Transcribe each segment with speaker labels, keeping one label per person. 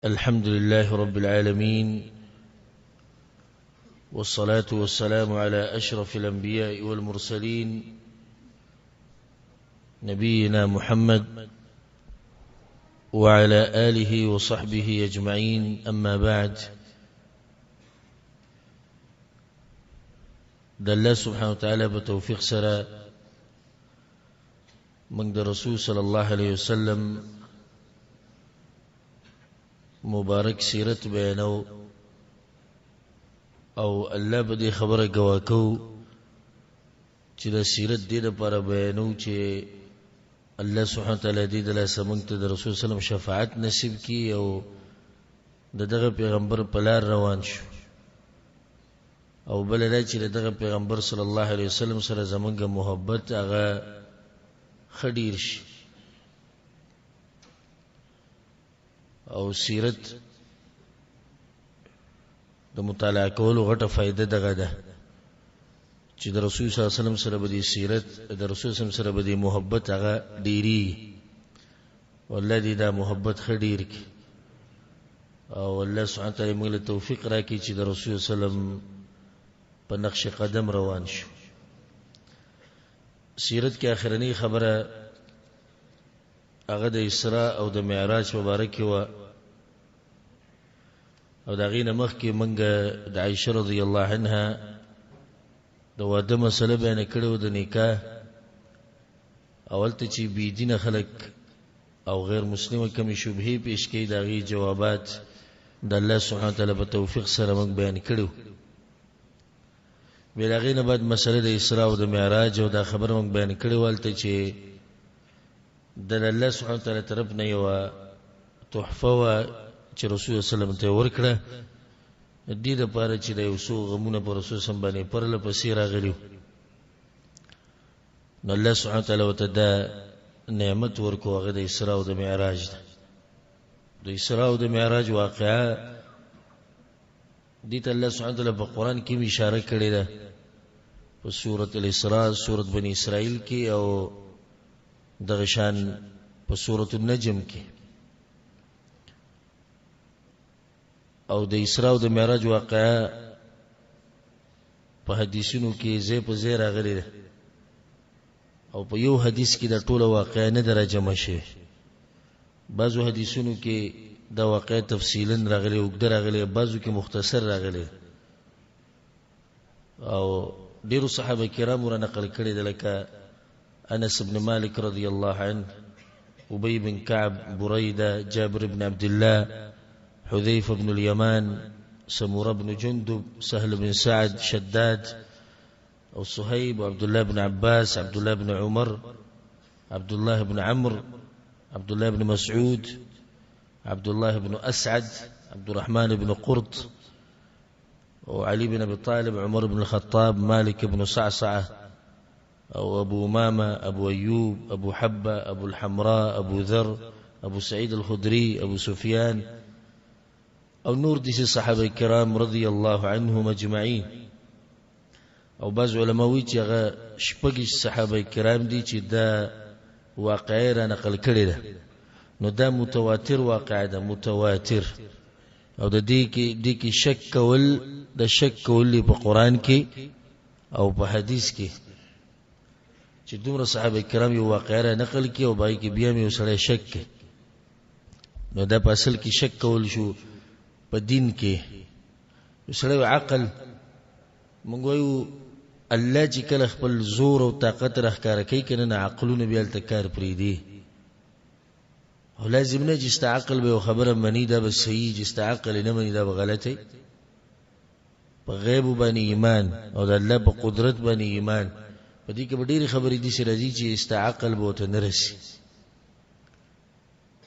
Speaker 1: الحمد لله رب العالمين، والصلاة والسلام على أشرف الأنبياء والمرسلين نبينا محمد وعلى آله وصحبه أجمعين. أما بعد، الله سبحانه وتعالى بتوفيق سرا من رسول صلى الله عليه وسلم مبارک سیرت بیانو او الله به دې خبره گواکو چې د سیرت دې لپاره بیانو چې الله سبحانه وتعالی دې د لاسمنګ ته د رسول صلی الله علیه وسلم شفاعت نصیب کی او دغه پیغمبر په لار روان شو، او بل دا چې دغه پیغمبر صلی الله علیه وسلم سره زمونږ محبت هغه خډیر شي. او سیرت د مطالعه کولو غټه فائدہ دغه ده چې د رسول صلی الله علیه وسلم سره به د سیرت د رسول صلی الله علیه وسلم سره به د محبت هغه ډیری، ولله دا محبت خډیر کی او الله سبحانه تعالی موږ له توفیق راکړي چې د رسول صلی الله علیه وسلم په نقش قدم روان شو. سیرت کې اخرنی خبره هغه د اسراء او د معراج مبارک و، او دا غینه مخکې منګه د عائشه رضی الله عنها د واده مسله بیان کړو د نکاح. اول ته چې بی دینه خلک او غیر مسلمه کمی شبهه پیش کړي دا غي جوابات د الله سبحانه وتعالی په توفیق سره موږ بیان کړو. بل غینه بعد مسله د اسراء او د معراج او دا خبره موږ بیان کړو ولته چې د الله سبحانه وتعالی طرف نه یو تحفه چې رسول صلی الله علیه وسلم ته ورکړه د دې لپاره چې د یوسو غمونه پر رسول صلی الله علیه وسلم باندې پرله پسې راغلیو، نو الله سبحانه وتعالی وته دا نعمت ورکو هغه د اسراء او د معراج ده. د اسراء او د معراج واقعا دې ته الله سبحانه وتعالی په قران کې اشاره کړې ده په سورۃ الاسراء، سورۃ بنی اسرائیل کې، او دغه شان په سورۃ النجم کې. او د اسراء او د معراج واقعا په حدیثونو کې زې په زې راغلي ده، او په یو حدیث کې د ټوله واقعا نه درجه شي. بعضو حدیثونو کې دا واقعا تفصیلا راغلي او ګډ راغلي، بعضو کې مختصر راغلي، او ډیرو صحابه کرامو را نقل کړي ده لکه انس بن مالک رضی الله عنه، ابي بن كعب، بريده، جابر بن عبد الله، حذيفة بن اليمان، سمورة بن جندب، سهل بن سعد، شداد أو صهيب، وعبد الله بن عباس، عبد الله بن عمر، عبد الله بن عمرو، عبد الله بن مسعود، عبد الله بن أسعد، عبد الرحمن بن قرط، وعلي بن أبي طالب، عمر بن الخطاب، مالك بن صعصعة، أو أبو أمامة، أبو أيوب، أبو حبة، أبو الحمراء، أبو ذر، أبو سعيد الخدري، أبو سفيان، او نور دي صحابه کرام رضی الله عنهم اجمعین. او بعض علماوی چې هغه شپږ صحابه کرام دي چې دا واقعي را نقل کړي ده، نو دا متواتر واقع ده، متواتر. او د دې کې شک کول، د شک کول په قران کې او په حدیث کې چې دومره صحابه کرام یو واقعي را نقل کړي او بای کې بیا مې وسره شک کړي، نو دا په اصل کې شک کول شو په دین کې. سره عقل مونږ وایو الله چې کله خپل زور او طاقت راخاره کوي کنه نه عقلونه بیا التکار پری دی، او لازم نه چې عقل به خبره منی دا به صحیح، چې عقل نه منی دا به غلطه. په غیب باندې ایمان او د الله په قدرت باندې ایمان، په دې کې ډېری خبرې دي چې راځي چې عقل به ته نه رسي.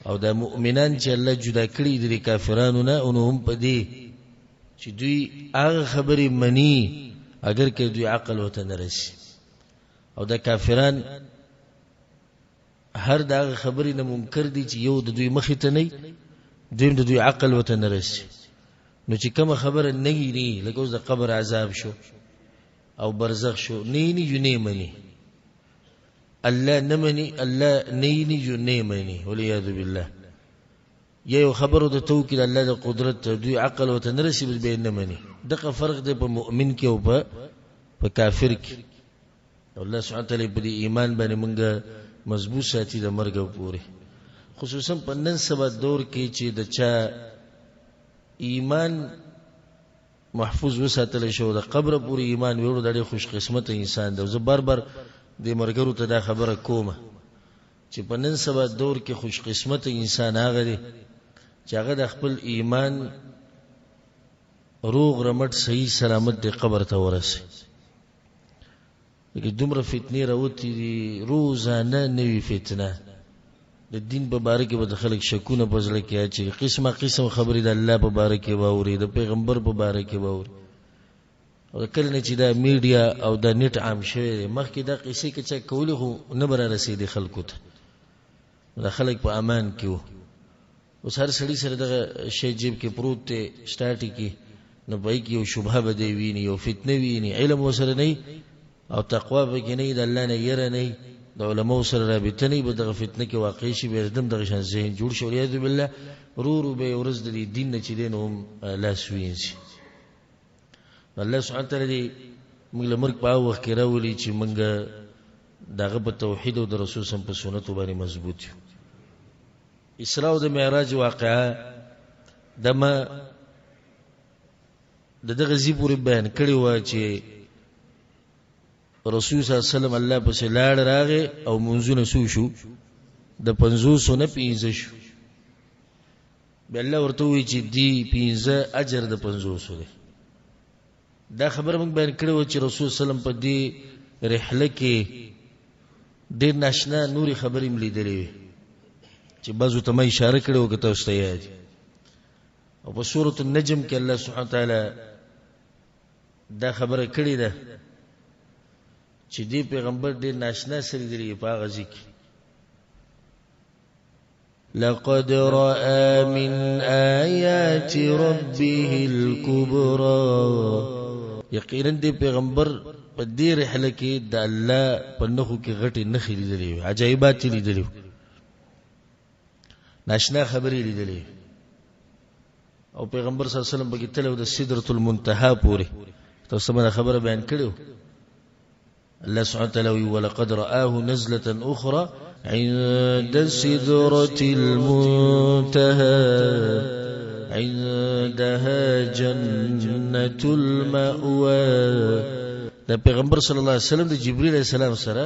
Speaker 1: او د مؤمنان چې الله جدا کړی دي کافرانو نه، او هم په دې چې دوی هغه خبرې منی اگر کې دوی عقل وته نه رسي، او د کافران هر دغه خبرې نه منکر دي چې یو د دوی مخې ته نه، دوی د دوی عقل وته نه رسي. نو چې کوم خبره نه وي لکه اوس د قبر عذاب شو او برزخ شو، نه مني الله نمني، الله نيني جو نيمني والعياذ بالله. یو خبرو د توکید الله د قدرت دوی عقل او تنرسي به نه مني دغه فرق دی په مؤمن کې او په کافر کې الله سبحانه تعالی په ایمان باندې مونږه مضبوط ساتي د مرګ پورې خصوصا په نن سبا دور کې چې د چا ایمان محفوظ وساتل شو د قبر پورې ایمان ویړو د خوش قسمت انسان دی زه بار د مرګرو ته دا خبره کومه چې په نن سبا دور کې خوش قسمت انسان هغه دی چې هغه د خپل ایمان روغ رمټ صحیح سلامت د قبر ته ورسي لکه دومره فتنې راوتی دي روزانه نوې فتنه د دین په باره کې به د خلک شکونه په زړه کې اچي قسمه خبرې د الله په باره کې واوري د پیغمبر په باره کې واوري او کله نه چې دا میډیا او د نت عام شوی مخکې دا قصې کې چې کولې خو نه بر رسیدي خلکو ته د خلک په امان کې وو اوس هر سړي سره دغه شی جیب کې پروت دی سٹارټي کې نو پای کې یو شبهه به دی ویني یو فتنه ویني علم وسره نه او تقوا به کې نه د الله نه یره نه د علماء سره رابطه نه به دغه فتنه کې واقع شي به دم دغه شان ذهن جوړ شي ولې بالله رورو به ورځ د دین نه چې دین هم لاس وینځي الله سبحانه تعالی موږ له مرګ په وخت کې راولي چې موږ دغه په توحید او د رسول سم په سنت باندې مضبوط یو اسراء او د معراج واقعا دمه دغه زی پورې بیان کړی و چې رسول صلی الله علیه وسلم الله پسې لاړ راغی او منځونه سو شو د 500 نه 15 شو به الله ورته وی چې دی 15 اجر د 500 دی دا خبر موږ بیان کړو چې رسول صلی الله علیه وسلم په دې رحله کې ډېر ناشنا نوري خبرې ملیدلې چې بعضو ته ما اشاره کړو که تاسو ته یاد او په سورۃ النجم کې الله سبحانه تعالی دا خبره کړې ده چې دی پیغمبر ډېر ناشنا سره دی په هغه ځکه لقد رأى من آيات ربه الكبرى یقینا دی پیغمبر په دې رحله کې د الله په نخو کې غټي نخې لیدلې عجایبات لیدلې ناشنا خبرې لیدلې او پیغمبر صلی الله علیه وسلم په کې تلو د سدرۃ المنتهى پورې تاسو باندې خبره بیان کړو الله سبحانه وتعالى ولقد رآه نزلة أخرى عند سدرة المنتهى عندها جنة المأوى دا پیغمبر صلی الله علیه وسلم د جبرئیل علیہ السلام سره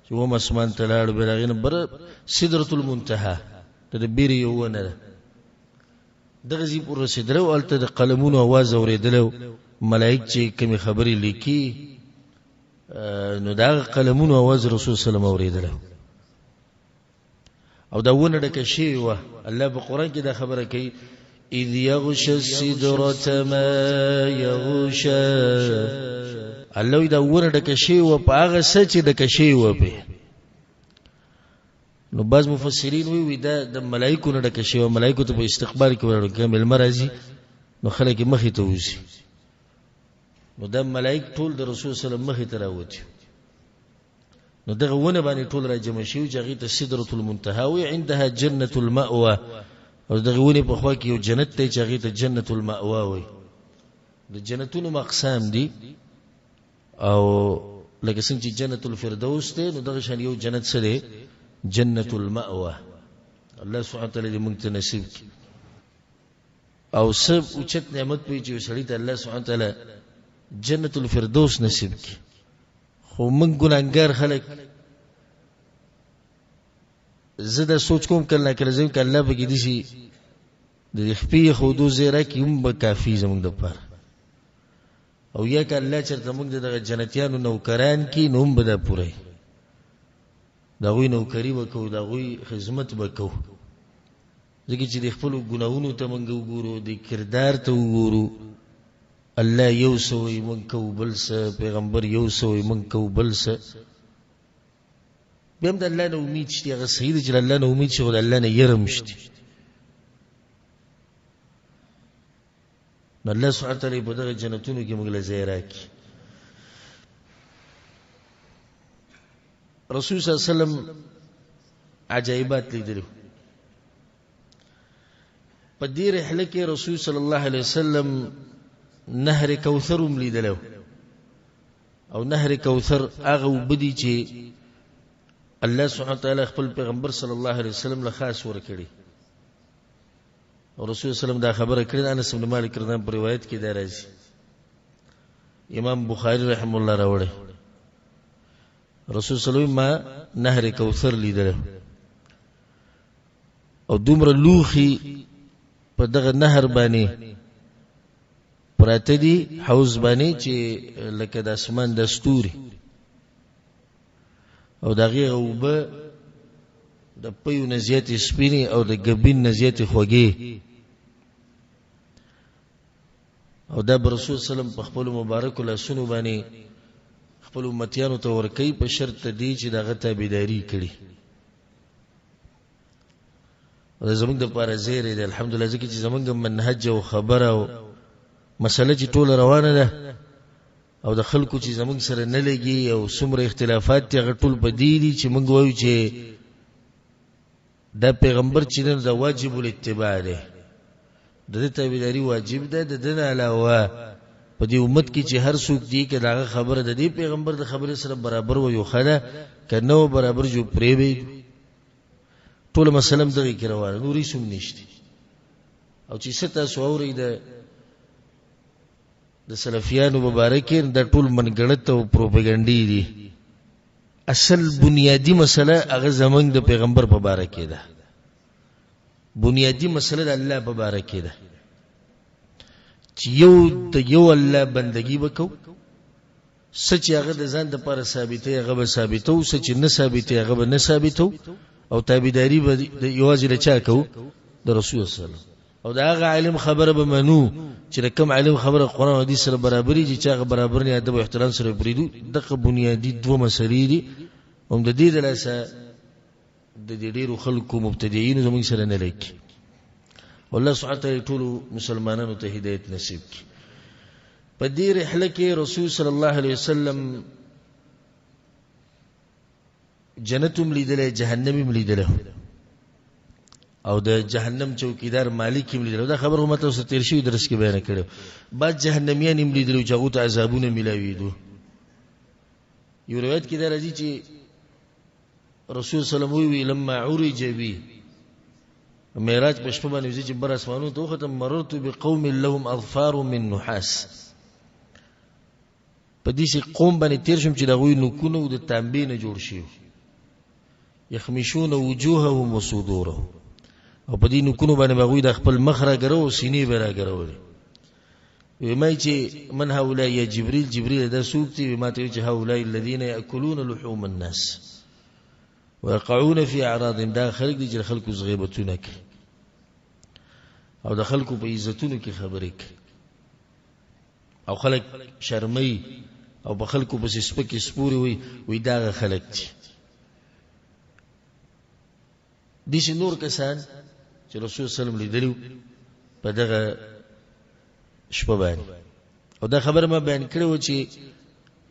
Speaker 1: چې و مسمان تلاړ بلغین بر سدرۃ المنتهى د بیری یو نه دغه زی پر رسیدلو الته د قلمونو आवाज اوریدلو ملائک چې کوم خبرې لیکي نو دا قلمونو आवाज رسول صلی الله علیه وسلم اوریدل او دا ونه ډکه شی و الله په قران کې دا خبره کوي اذ یغشى السدرة ما یغشى الله دا ونه ډکه شی و په هغه سچ ډکه شی و به نو بعض مفسرین وی دا د ملائکو نه ډکه شی و ملائکو ته په استقبال کې ورغلل مل مرضی نو خلک مخې ته وځي نو د ملائک ټول د رسول صلی الله علیه وسلم مخې ته راوتی نو دغه ونه باندې ټول را جمع شي چې هغه ته سدرۃ المنتهى او عندها جنة المأوى او دغه ونه په خوا کې یو جنت ته چې هغه ته جنة المأوى وي د جنتونو مقسام دي او لکه څنګه چې جنة الفردوس ته نو دغه شان یو جنت سره جنة المأوى الله سبحانه وتعالى دې موږ ته نصیب کړي او سب اوچت نعمت په چې سړی ته الله سبحانه وتعالى جنت الفردوس نصیب کی خو من ګناګار خلک زده سوچ کوم کله کله زم کله الله بګی دي شي د خپې خودو زیرا کیم به کافی زموږ د پر او یا ک الله چرته موږ د جنتیانو نوکران کی نوم به د پوره دا غوی نوکری وکاو دا غوی خدمت وکاو ځکه چې د خپل ګناونو ته موږ وګورو د کردار ته وګورو الله یو سوی من کو بلس پیغمبر یو سوی من کو بلس بهم د الله نه امید شته هغه صحیح دی چې الله نه امید شي او د الله نه يرم شته نو الله سبحانه وتعالى په دغه جنتونو کې موږ له زیرا کی رسول صلی الله علیه وسلم عجایبات لیدلو په دې رحله کې رسول صلی الله علیه وسلم نهر کوثر ملیدلو او نهر کوثر هغه وبدي چې الله سبحانه وتعالى خپل پیغمبر صلی الله علیه وسلم له خاص ورکړي او رسول صلی الله علیه وسلم دا خبره کړې انس بن مالک رضی الله عنه په روایت کې دا راځي امام بخاری رحم الله راوړي رسول صلی الله علیه وسلم ما نهر کوثر لیدل او دومره لوخي په دغه نهر باندې پراته دي حوض باندې چې لکه د اسمان د ستوري او دغه اوبه د پيو نزيات سپيني او د ګبين نزيات خوږي او دا رسول سلام په خپل مبارک لاسونو باندې خپل امتیانو ته ورکی په شرط دی چې دغه تابعداري کړي او زمونږ د پاره زیره دی الحمدلله ځکه چې زمونږ منهج او خبره او مسله چې ټول روانه ده او د خلکو چې زمونږ سره نه لګي او څومره اختلافات دي هغه ټول بدی دي چې موږ وایو چې دا پیغمبر چې دا واجب الاتباع دی د دې تابعداري واجب ده د دې علاوه په دې امت کې چې هر څوک دی کې دا خبره د دې پیغمبر د خبره سره برابر و یو خله کنه برابر جو پرې وي ټول مسلم دغه کې روانه نوري سم نشته او چې ستا سووري د سلفیانو مبارکین د ټول منګړت او پروپاګاندا دي اصل بنیادی مسله هغه زمنګ د پیغمبر په باره کې ده بنیادی مسله د الله په باره کې ده چې یو الله بندگی وکاو سچ هغه د ځان د پر ثابتې هغه به ثابتو سچ نه ثابتې هغه به نه ثابتو او تابعداري به یوازې لچا کو د رسول صلی الله علیه وسلم او دا هغه علم خبره به منو چې کوم علم خبره قرآن او حدیث سره برابرۍ چې هغه برابر نه ادب او احترام سره پریدو دغه بنیادی دوه مسلې دي هم د دې دلاسه د دې ډیرو خلکو مبتدیین زموږ سره نه لګي والله سبحانه وتعالى ټول مسلمانانو ته هدایت نصیب کړي په دې رحله کې رسول صلی الله علیه وسلم جنتم لیدله جهنم لیدله او د جهنم چوکیدار مالک هم لیدل دا خبر هم تاسو تیر شوی درس کې بیان کړو بعد جهنميان هم لیدل چې هغه ته عذابونه ملاویدو یو روایت کې دا راځي چې رسول صلی الله علیه وسلم لما عرج بي معراج په شپه باندې چې بر اسمانونو ته ختم مررت بقوم لهم اظفار من نحاس په دې چې قوم باندې تیر شم چې دا غوي نکونه د تانبې نه جوړ شي يخمشون وجوههم وصدورهم او په دې نکونو باندې بغوی د خپل مخ را ګرو سینې به را ګرو ومای چې من هؤلاء یا جبريل دا سوقتي بما ته چې هؤلاء الذين ياكلون لحوم الناس ويقعون في اعراضهم دا خلق دي چې خلکو زغیبتونه کوي او د خلکو په عزتونو کې خبرې کوي او خلک شرمي او په خلکو په سپکې سپوري وي دا خلک دي دي چې نور کسان چې رسول صلی الله علیه وسلم لیدلو په دغه شپه باندې او دا خبره ما بیان کړو چې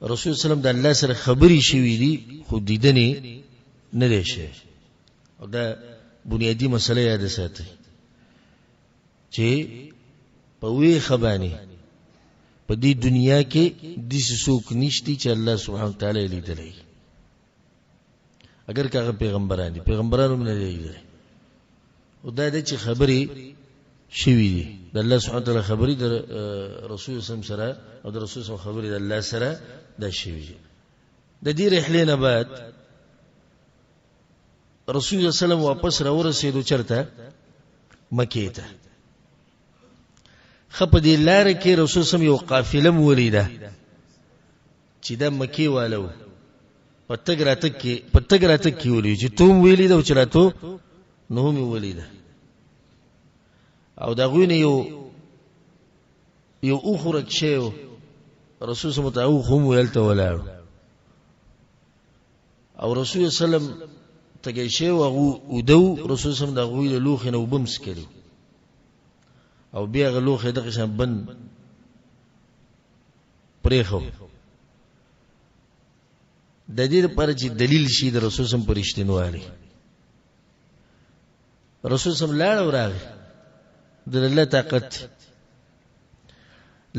Speaker 1: رسول صلی الله علیه وسلم د الله سره خبري شوې دي خو دیدنې نه دی شي او دا بنیادی مسله یاد ساتئ چې په وی خبانی په دې دنیا کې د څوک نشتی چې الله سبحانه وتعالى لیدلی اگر کاغه پیغمبرانو نه لیدلی او دا د چې خبري شوی دي د الله سبحانه وتعالى خبري د رسول صلی سره او د رسول صلی خبري د الله سره دا شوی دي د دې رحله نه بعد رسول صلی الله علیه وسلم واپس را ورسېدو چرته مکې ته خپ دې لار کې رسول صلی یو قافله مولیده چې د مکې والو پتګ راتک کې ولې چې توم ویلې دا چرته نو مې ولیده او دا غوینه یو اخرک شیو رسول صلی الله علیه وسلم هم ویلته ولاړ او رسول صلی الله علیه وسلم تګی شیو او دو رسول صلی الله علیه وسلم دا غوی له لوخ نه وبمس کړي او بیا غلوخه دغه شان بن پرېخو د دې لپاره چې دلیل شي د رسول صلی الله علیه وسلم پرشتنوالي رسول صلی الله علیه وسلم لاړ د الله طاقت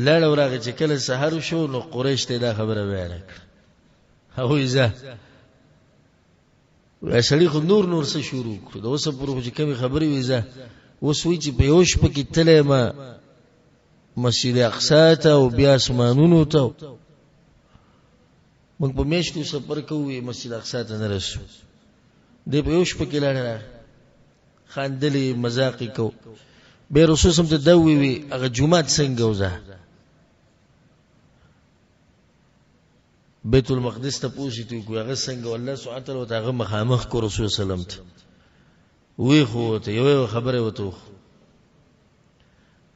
Speaker 1: لاړ ورغه چې کله سحر شو نو قریش ته دا خبره بیان کړه هو ایزه سړی خو نور څه شروع کړ د اوسه پرو چې کومي خبرې ویزه اوس وی چې په یوش پکې تله ما مسجد اقصی ته او بیا اسمانونو ته موږ په میشتو سفر کوو مسجد اقصی ته نه رسو دې په یوش پکې لاړ خاندلې مزاقي کو به رسول سم ته دوی وی هغه جمعه څنګه وځه بیت المقدس ته پوښتنه کوي هغه څنګه الله سبحانه تعالی هغه مخامخ کو رسول سلام ته وی خو ته یو خبره وته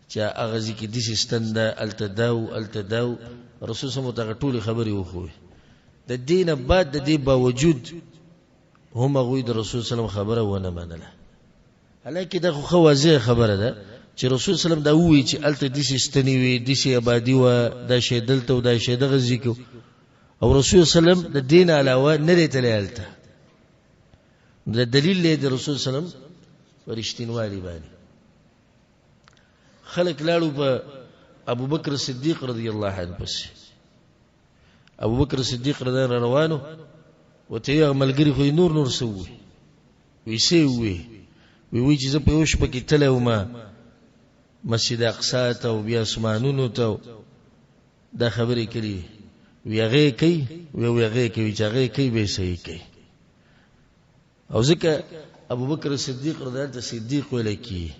Speaker 1: چې هغه ځکه د سیستند التداو رسول سم ته ټول خبري وخوي د دینه بعد د دې باوجود هم غوی د رسول سلام خبره ونه منله هلکه دا خو واضح خبره ده چې رسول سلام دا وی چې الته د سیستنی وی د سی آبادی و دا شی دلته و دا شی دغه ځکه او رسول سلام د دین علاوه نه دی تلالته د دلیل له رسول سلام ورشتینوالی باندې خلق لاړو په ابو بکر صدیق رضی الله عنه پس ابو بکر صدیق رضی الله روانو وته یو ملګری خو نور سوي وی چې زه په یوش پکې تله ما مسجد اقصی ته او بیا اسمانونو ته دا خبرې کړي ویغه کوي چې هغه کوي به صحیح کوي او ځکه ابو بکر صدیق رضی الله عنه صدیق ولکی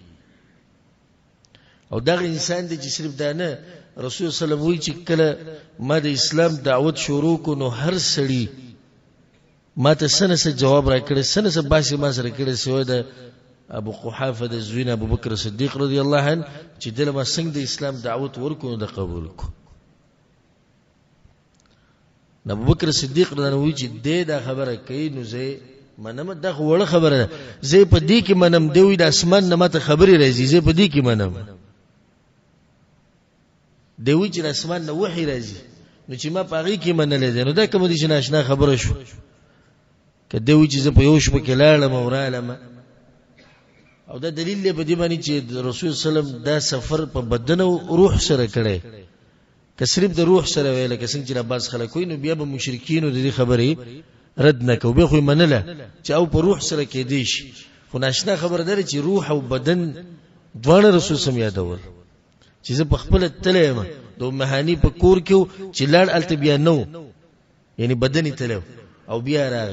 Speaker 1: او دا انسان دی چې صرف دا نه رسول صلی الله علیه وسلم وی چې کله ما د اسلام دعوت شروع کو نو هر سړی ما ته سنه جواب راکړي سنه باسي ما سره کړي سوی د ابو قحافه د زوین ابو بکر صدیق رضی الله عنه چې دله ما څنګه د اسلام دعوت ورکو د قبول کو ابو بکر صدیق رضی الله عنه وی چې دا خبره کوي نو زه منم دا وړه خبره ده زه په دې کې منم دوی د اسمان نه ماته خبري راځي زه په دې کې منم دوی چې د اسمان نه وحي راځي نو چې ما پاغي کې منل دي نو دا کوم دي چې ناشنا خبره شو کله دوی چې زه په یوش په کې لاړم او رالم او دا دلیل دی په دې باندې چې رسول سلام دا سفر په بدن او روح سره کړي که صرف د روح سره ویل که څنګه چې عباس خلک وي نو بیا به مشرکین د دې خبرې رد نکو به خو منله چې او په روح سره کې دی شي خو ناشنا خبر ده چې روح او بدن دواړه رسول سم یادول چې زه په خپل تلم د مهانی په کور کې چې لاړ الته بیا نو یعنی بدن تلو او بیا راغ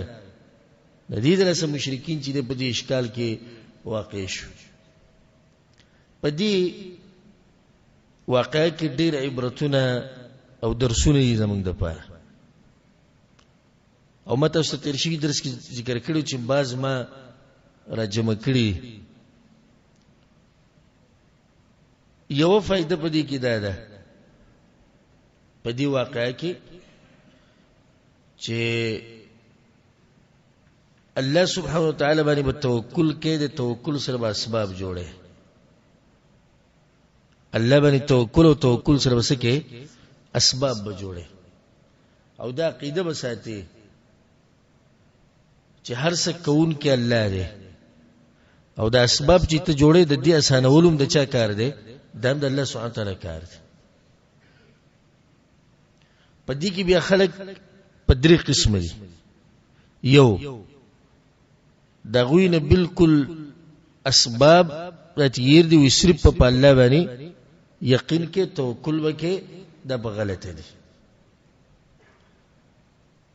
Speaker 1: د دې درسه مشرکین چې په دې اشکال کې واقع شو په دې واقع کې ډېر عبرتونه او درسونه یې زمونږ د پاره او مته ست تیر شي درس کې ذکر کړو چې باز ما راجمع کړي یو فائدہ پدې کې ده پدې واقعا کې چې الله سبحانه وتعالى باندې توکل کې د توکل سره اسباب جوړه الله باندې توکل او توکل سره وسکه اسباب به جوړه او دا عقیده بساتي چې هر څه کون کې الله دی او دا اسباب چې ته جوړې د دې اسانولم د چا کار دی د الله سبحانه وتعالى کار دی په دې کې بیا خلک په درې قسم دي یو دا غوینه بالکل اسباب راتیر دی وسرب په الله باندې یقین کې توکل وکي دا بغلط دي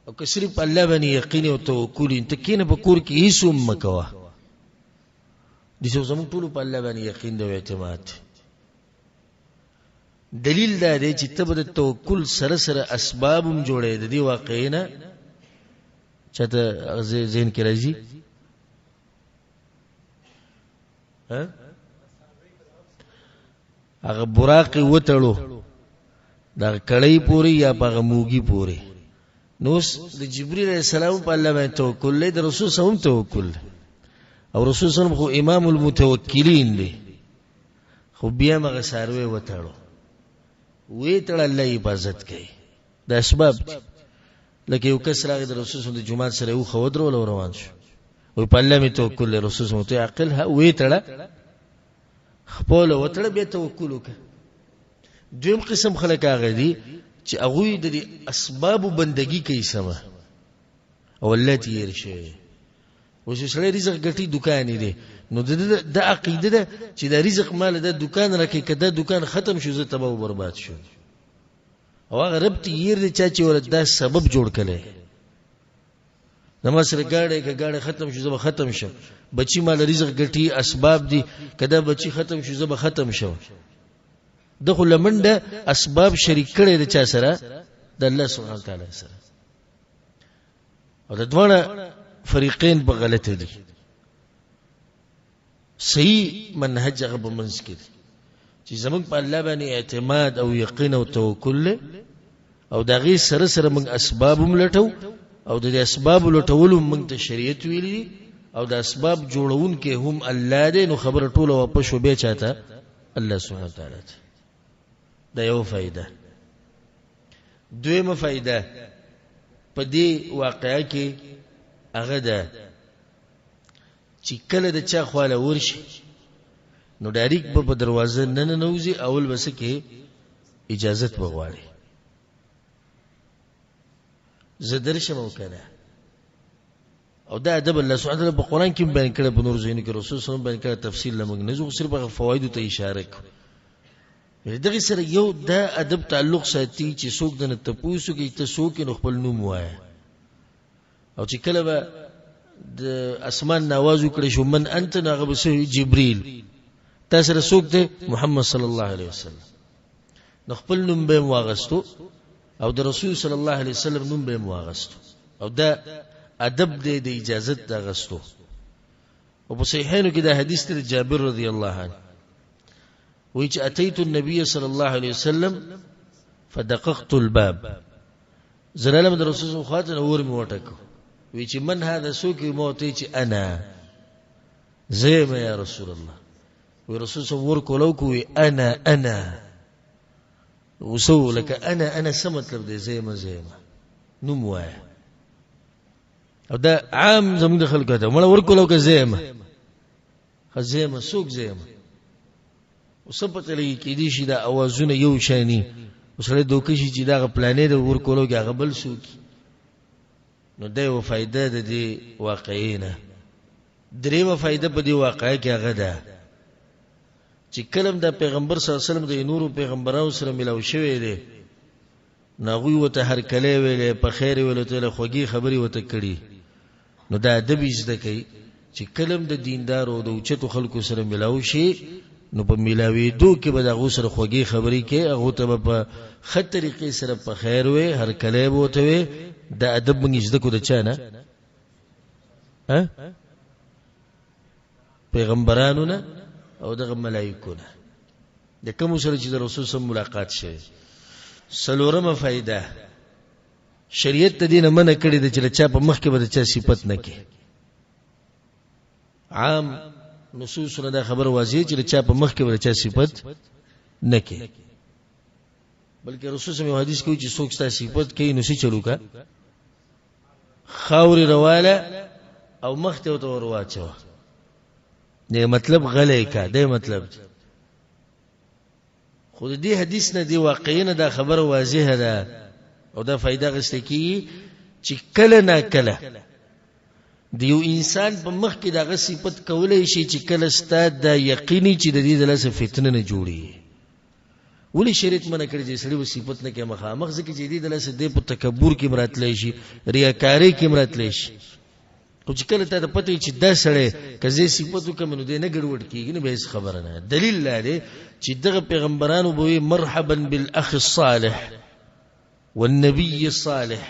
Speaker 1: او که صرف الله باندې یقین او توکل انت کینه په کور کې هیڅ مکوا دي څو زموږ ټول په الله باندې یقین او اعتماد دلیل دا دی چې تبه د توکل سره سره اسبابم جوړې د دې واقعینا چاته ذهن کې راځي هغه براق وټړو دا کړی پوری یا پغه موګي پوری نو د جبرئیل علیہ السلام په الله باندې توکل له د رسول صلی الله علیه وسلم توکل او رسول صلی الله علیه وسلم خو امام المتوکلین دی خو بیا مغه ساروي وټړو وې تړ الله حفاظت کوي د اسباب لکه یو کس راغی د رسول صلی الله علیه وسلم د جمعه سره یو خو درول روان شو او په الله می توکل له رسول صلی الله علیه وسلم عقل ها وې تړ خپل وتړه به توکل وکړه. دویم قسم خلک هغه دي چې هغه د اسباب بندگی کوي سم او الله تیر شي وسه سره رزق ګټي دکان دی نو د عقیده ده چې د رزق مال د دکان راکې کده دکان ختم شو زه تباہ او برباد شو او هغه رب تیر دی چې ورته دا سبب جوړ کړي نماز سره گاڑی ختم شو زه ختم شم بچی مال رزق ګټي اسباب دي کده بچی ختم شو زه ختم شم دغه لمنده اسباب شریک کړي د چا سره د الله سبحانه وتعالى سره او د دوه فریقین په غلطه دي صحیح منهج هغه په منځ کې چې زمونږ په الله باندې اعتماد او یقین او توکل او دغه سره سره موږ اسباب ملټو او د اسباب لټولو موږ ته شریعت ویلي او د اسباب جوړون کې هم الله دې نو خبره ټوله واپس شو به چاته الله سبحانه وتعالى دا یو فائدہ. دویمه فائدہ په دې واقعیا کې هغه ده چې کله د چا خواله ورشي نو ډایرک په دروازه نه نوځي اول بس کې اجازه وغواړي زه درشم وکړه او دا ادب الله سبحانه وتعالى په قران کې بیان کړی په نور زینو کې رسول صلی الله علیه وسلم بیان کړی تفصیل لمغ نه زه صرف هغه فواید ته اشاره کوم دغه سره یو دا ادب تعلق ساتي چې څوک دنه تپوسو کې ته څوک نو خپل نوم وایي او چې کله به د اسمان نواز وکړي شو من انت ناغه به جبريل تاسو سره څوک دی محمد صلی الله علیه وسلم نو خپل نوم به واغستو او د رسول صلی الله علیه وسلم نوم به واغستو او دا ادب دی د اجازه د غستو او په صحیحینو کې دا حدیث دی جابر رضی الله عنه وی چې اتیت النبي صلی الله علیه وسلم فدققت الباب زرالم د رسول الله خاطر اور می وټکو وی چې من هذا سوق موتي چې انا زما یا رسول الله وی رسول الله ور کولو کوي انا وسو لك انا سمطلب دې زما نو موای او دا عام زموږ خلکو ته مړ ور کولو که زما سوق زما وسپته لګي کې دي شي دا اوازونه یو شانی وسره دوکشي چې دا پلانې د ور کولو کې هغه بل سوق نو دا یو فائدہ ده دی واقعینه. دریمه فائدہ په دی واقعي کې هغه ده چې کلم د پیغمبر صلی الله علیه وسلم د نورو پیغمبرانو سره ملاو شوی دی ناغوی وته هر کله ویلې په خیر ویلو ته خوږی خبري وته کړي نو دا ادب زده کوي چې کلم د دیندارو د اوچتو خلکو سره ملاو شي نو په ملاوي دو کې به د غوسر خوږی خبري کې هغه ته په خط طریقې سره په خیر وې هر کله وته وې دا ادب موږ زده کو د چا نه پیغمبرانو نه او دغه ملائکو نه د کوم سره چې د رسول سره ملاقات شي. سلورمه فائدہ شریعت د دینه منع کړی د چې چا په مخ کې به د چا صفت نه کې عام نصوصونه دا خبر واضح چې چا په مخ کې به د چا صفت نه کې بلکې رسول سره حدیث کوي چې څوک ستاسو صفت کوي نو سې چلو کا خاوري رواله او مخ ته ور واچو نه مطلب غلې کا دا مطلب خود دې حدیث نه دی واقعینه دا خبر واضحه ده او دا فائدہ غسته کی چې کله نه کله دیو انسان په مخ کې دا صفت کولای شي چې کله ستاد دا یقیني چې د دې دلته فتنه نه جوړي ولی شریعت منع کړی چې سړی و صفت نه کې مخامخ ځکه چې دې دلته د په تکبر کې مراتلې شي ریاکاری کې مراتلې شي او چې کله ته پته چې دا سړی کزې صفاتو کوم نو دې نه ګډوډ کیږي نه به خبره نه دلیل لري چې دغه پیغمبرانو به مرحبا بالاخ الصالح والنبي الصالح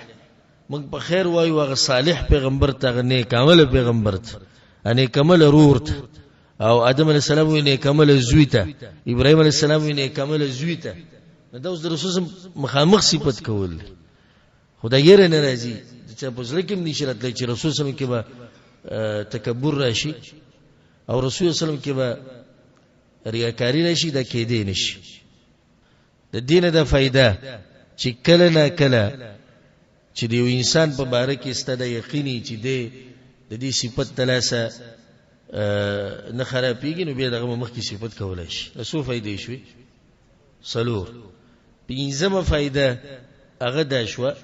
Speaker 1: موږ په خیر وایو هغه صالح پیغمبر ته نه کامل پیغمبر ته ان کمل رورت او ادم علیہ السلام وینه کمل زویته ابراهیم علیہ السلام وینه کمل زویته دا اوس د رسول مخامخ صفت کول خدای یې نه راځي چې په ځل کې نشرت لري چې رسول صلی الله علیه وسلم کې به تکبر راشي او رسول صلی الله علیه وسلم کې به ریاکاری راشي دا کې دی نشي د دین د فائدہ چې کله نه کله چې د یو انسان په باره کې ستاسو یقیني چې د دې صفت تلاسه نه خرابېږي نو بیا دغه مخکې صفت کولای شي. څو فائدې شوي؟ څلور. پنځمه فائده هغه دا شوه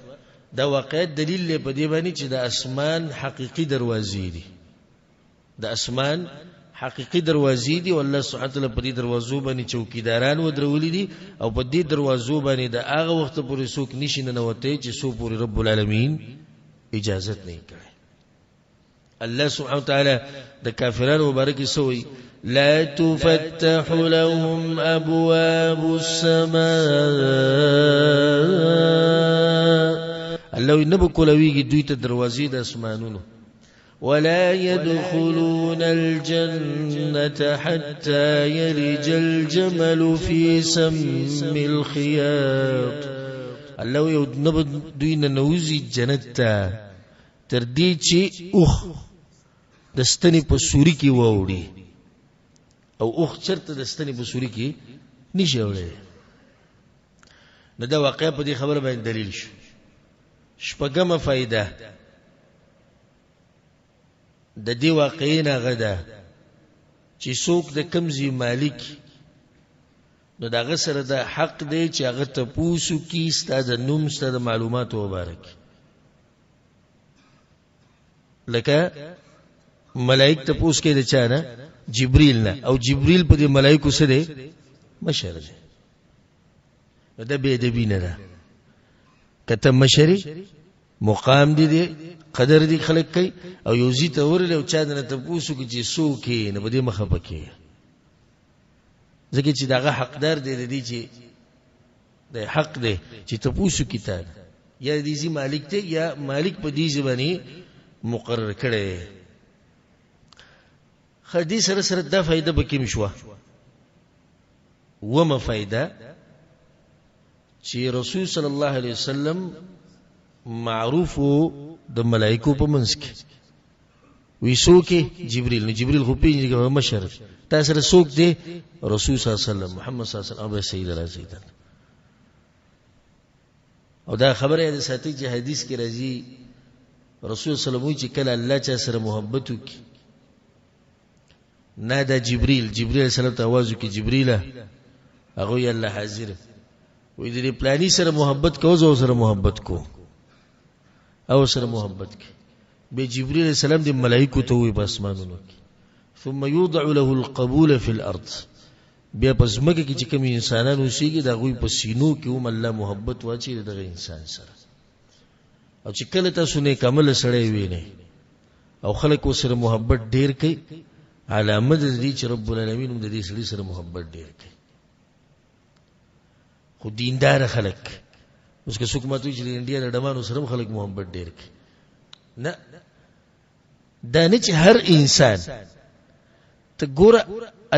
Speaker 1: دا واقعیت دلیل دی په دې باندې چې د اسمان حقيقي دروازې دي. د اسمان حقيقي دروازې دي او الله سبحانه وتعالی په دې دروازو باندې چوکیداران ودرولي دي او په دې دروازو باندې د هغه وخت پورې څوک نشي ننوتی چې څو پورې رب العالمین اجازت نه کړي. الله سبحانه وتعالى د کافرانو مبارک سوی لا تفتح لهم ابواب السماء الله ينبو کولویږي دوی ته دروازې د اسمانونو ولا يدخلون الجنة حتى يلج الجمل في سم الخياط الله ينبو دوی ننوزي جنت تر دې چې اوخ د ستنې په سوري کې واوړي او اوخ چرته د ستنې په سوري کې نشي وړي. نو دا واقعا په دې خبره باندې دلیل شو. شپږمه فائده د دې واقعې نه غدا چې څوک د کمزي مالک نو دغه سره د حق دی چې هغه ته پوسو کې ستاسو نوم ستاسو معلومات مبارک لکه ملائک ته پوس کې د چا نه جبريل نه او جبريل په دې ملائکو سره مشر دی. دا به ادبی نه ده کته مشري مقام دي قدر دي خلق کوي او یوزي ته ورل او چا نه ته پوسو کې چې سو کې نه بده مخه پکې ځکه چې داغه حقدار دی دی چې د حق دی چې ته پوسو کې تا یا دې زی مالک ته یا مالک په دې ځبانی مقرر کړي. خدي سره سره دا فائدہ بکیم شو وما فائدہ چې رسول صلی الله علیه وسلم معروف د ملائکو په منځ کې وی سوکه جبريل نه جبريل خو پیږي مشر تاسو سره سوک دی رسول صلی الله علیه وسلم محمد صلی الله علیه وسلم سید الله او دا خبره د ساتي چې حدیث کې راځي رسول صلی الله علیه وسلم چې کله الله چا سره محبت وکي نادى جبريل علیہ السلام ته आवाज وکي جبريل هغه یې الله حاضر وې دې پلاني سره محبت کو زو سره محبت کو او سره محبت کې به جبريل علیہ السلام د ملائکه ته وي په اسمانونو کې ثم يوضع له القبول في الارض بیا پس مګه کې چې کوم انسانانو شيږي دا غوي په سینو کې هم الله محبت واچي دغه انسان سره او چې کله تاسو نه کامل سره ویني او خلک سره محبت ډیر کوي علامه دې چې رب العالمین د دې سړي سره محبت ډیر کوي. خو دیندار خلک اوس که څوک ماته چې انډیا د ډمانو سره خلک محبت ډیر کوي نه دا نه چې هر انسان ته ګوره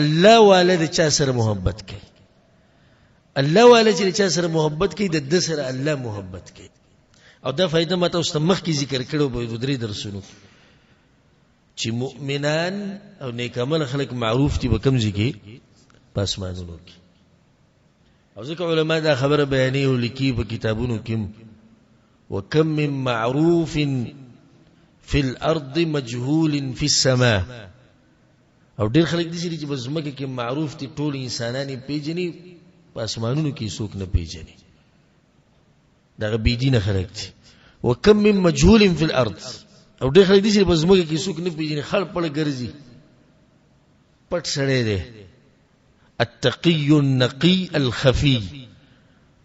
Speaker 1: الله والد چا سره محبت کوي الله والد چې چا سره محبت کوي د سره الله محبت کوي. او دا فائدہ ماته اوس مخ کی ذکر کړو په درې درسونو چې مؤمنان او نیک عمل خلک معروف دي په کوم ځای کې په اسمانونو کې. او ځکه علما دا خبره بیانې او لیکي په کتابونو کې وکم من معروف فی الارض مجهول فی السماء او ډیر خلک دي چې په زمکه کې معروف دي ټول انسانان پیژني په اسمانونو کې څوک نه پیژني دا بی دینه خلک دي. وکم من مجهول فی الارض او ډېر خلک دي چې په زموږ کې څوک نه پیژني خړ پړ ګرځي پټ سړی دی التقي النقي الخفي.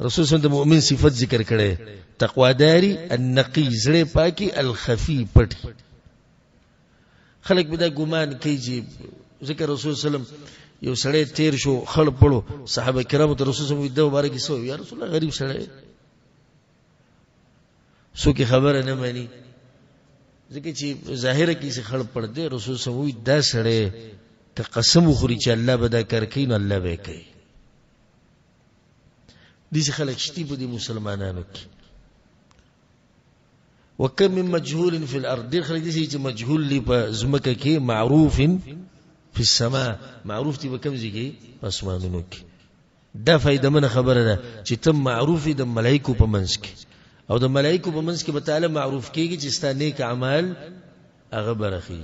Speaker 1: رسول صلی الله علیه وسلم د مؤمن صفت ذکر کړي تقواداري النقي زړه پاکي الخفي پټ. خلک به دا ګمان کوي چې ذکر رسول صلی الله علیه وسلم یو سړی تیر شو خړ پړو صحابه کرامو ته رسول صلی الله علیه وسلم د مبارک سو یا رسول الله غریب سړی سو کی خبره نه مانی ځکه چې ظاهره کې څه خړ پړ دی رسول صلی الله علیه وسلم دا سړی که قسم وخوري چې الله به دا کار کوي نو الله به کوي. دې خلک شتي په دې مسلمانانو کې وکم من مجهول فی الارض دې خلک دې چې مجهول لی په زمکه کې معروف فی السماء معروف دې په کوم ځای کې په اسمانونو کې. دا فائدہ من خبره ده چې تم معروف د ملائکو په منځ کې او د ملائکو په منځ کې به تعالی معروف کېږي چې ستا نیک اعمال هغه برخي.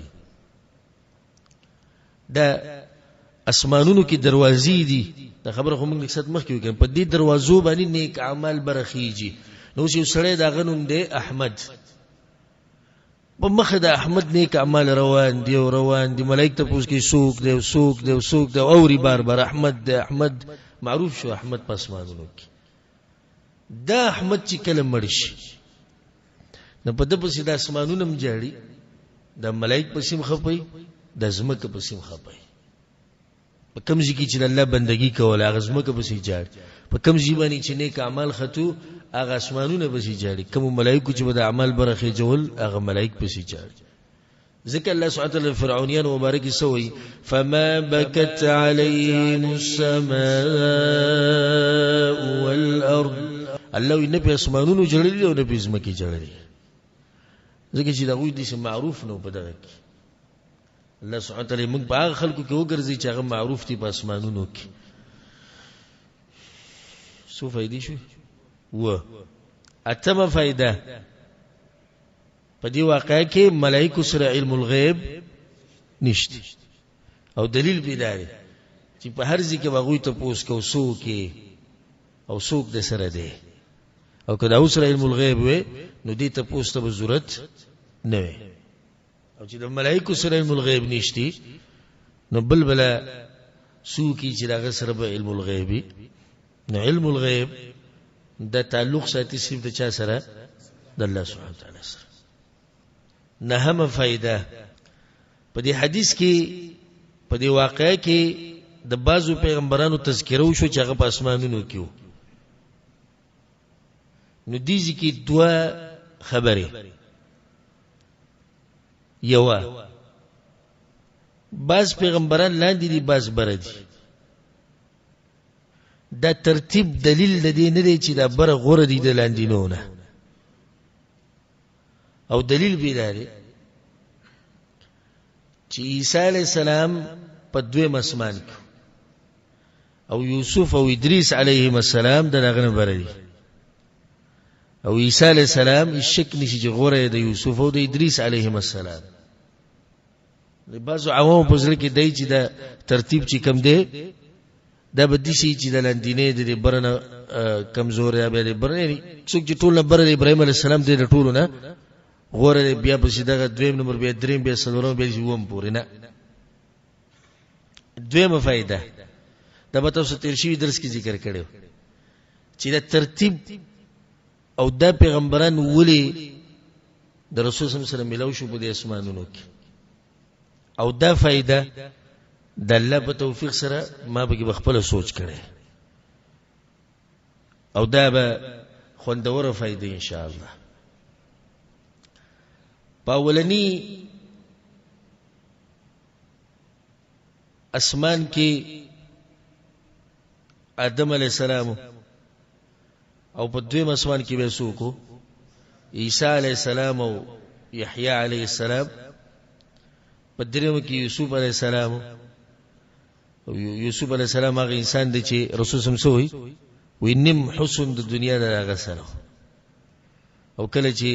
Speaker 1: دا اسمانونو کې دروازې دي، دا خبره خو موږ نکست مخکې وکړو، په دې دروازو باندې نیک اعمال برخیږي. نو یو سړی دا غنوم دی احمد، په مخه د احمد نیک اعمال روان دي او روان دي، ملائکه ته پوښتنه کوي څوک دی څوک دی څوک دی، اوري بار بار احمد دی احمد، معروف شو احمد په اسمانونو کې. دا احمد چې کله مړ شي نو په د پسې د اسمانونو هم جاړي، د ملائکه پسې هم خپي، د ځمکه پسې هم خپي. په کوم ځای کې چې الله بندگی کوله هغه ځمکه پسې جاړي، په کوم ځای باندې چې نیک اعمال خطو هغه اسمانونه پسې جاړي، کوم ملائکه چې د اعمال برخه جوړ هغه ملائکه پسې جاړي. ذکر الله سبحانه وتعالى فرعونيان وبارك سوي فما بكت عليهم السماء والأرض. الله نبي اسمانونو جړلې او نبي زمکه جړلې، ځکه چې دا وې دي معروف نو په دغه کې الله سبحانه وتعالى موږ په هغه خلکو کې وګرځي چې هغه معروف دي په اسمانونو کې. څو فائدې شو؟ و اتمه فائده په دې واقعه کې ملائکه سره علم الغیب نشته، او دلیل پیداره چې په هر ځای کې واغوي ته پوس کو څوک کې او څوک د سره دی، او کله اوس علم الغیب وي نو دې ته پوس ته ضرورت نه وي. او چې د ملائکه سره علم الغیب نشته نو بلبل څوک چې دغه سره به علم الغیب، نو علم الغیب د تعلق ساتي صرف د چا سره؟ د الله سبحانه وتعالى سره. نهمه فائده په دې حدیث کې په دې واقعه کې د بعضو پیغمبرانو تذکره وشو چې هغه په اسمانونو کې وو. نو دې ځکه دوه خبره، یو بعض پیغمبران لاندې دي بعض بر دي، دا ترتیب دلیل د دې نه دی چې دا بر غوړه دي د لاندینو نه، او دلیل به دی چې عیسی علیہ السلام په دویم اسمان کې او یوسف او ادریس علیهم السلام دغه نه بر دي، او عیسی علیہ السلام شک نشي چې غوړه د یوسف او د ادریس علیهم السلام. بعضو عوام په ځل کې دی چې دا ترتیب چې کم دی دا به دي چې د لاندینې د برنه کمزور یا به برنه څوک چې ټول بر ابراهیم علیه السلام د ټولو نه غوړه بیا په دغه دویم نمبر بیا دریم بیا څلورم بیا یوم پورې نه. دویمه فائده دا به تاسو تیر شوي درس کې ذکر کړو چې دا ترتیب او دا پیغمبران ولي د رسول صلی الله علیه وسلم ملو شو په دې اسمانونو کې، او دا فائده د الله په توفیق سره ما به خپل سوچ کړي، او دا به خوندوره فائده ان شاء الله. پاولنی اسمان کې آدم علیہ السلام، او په دویم اسمان کې به څوک؟ عیسی علیہ السلام او یحیی علیہ السلام، په دریم کې یوسف علیہ السلام. او یوسف علیہ السلام هغه انسان دی چې رسول سم سوی وینم حسن د دنیا دغه سره، او کله چې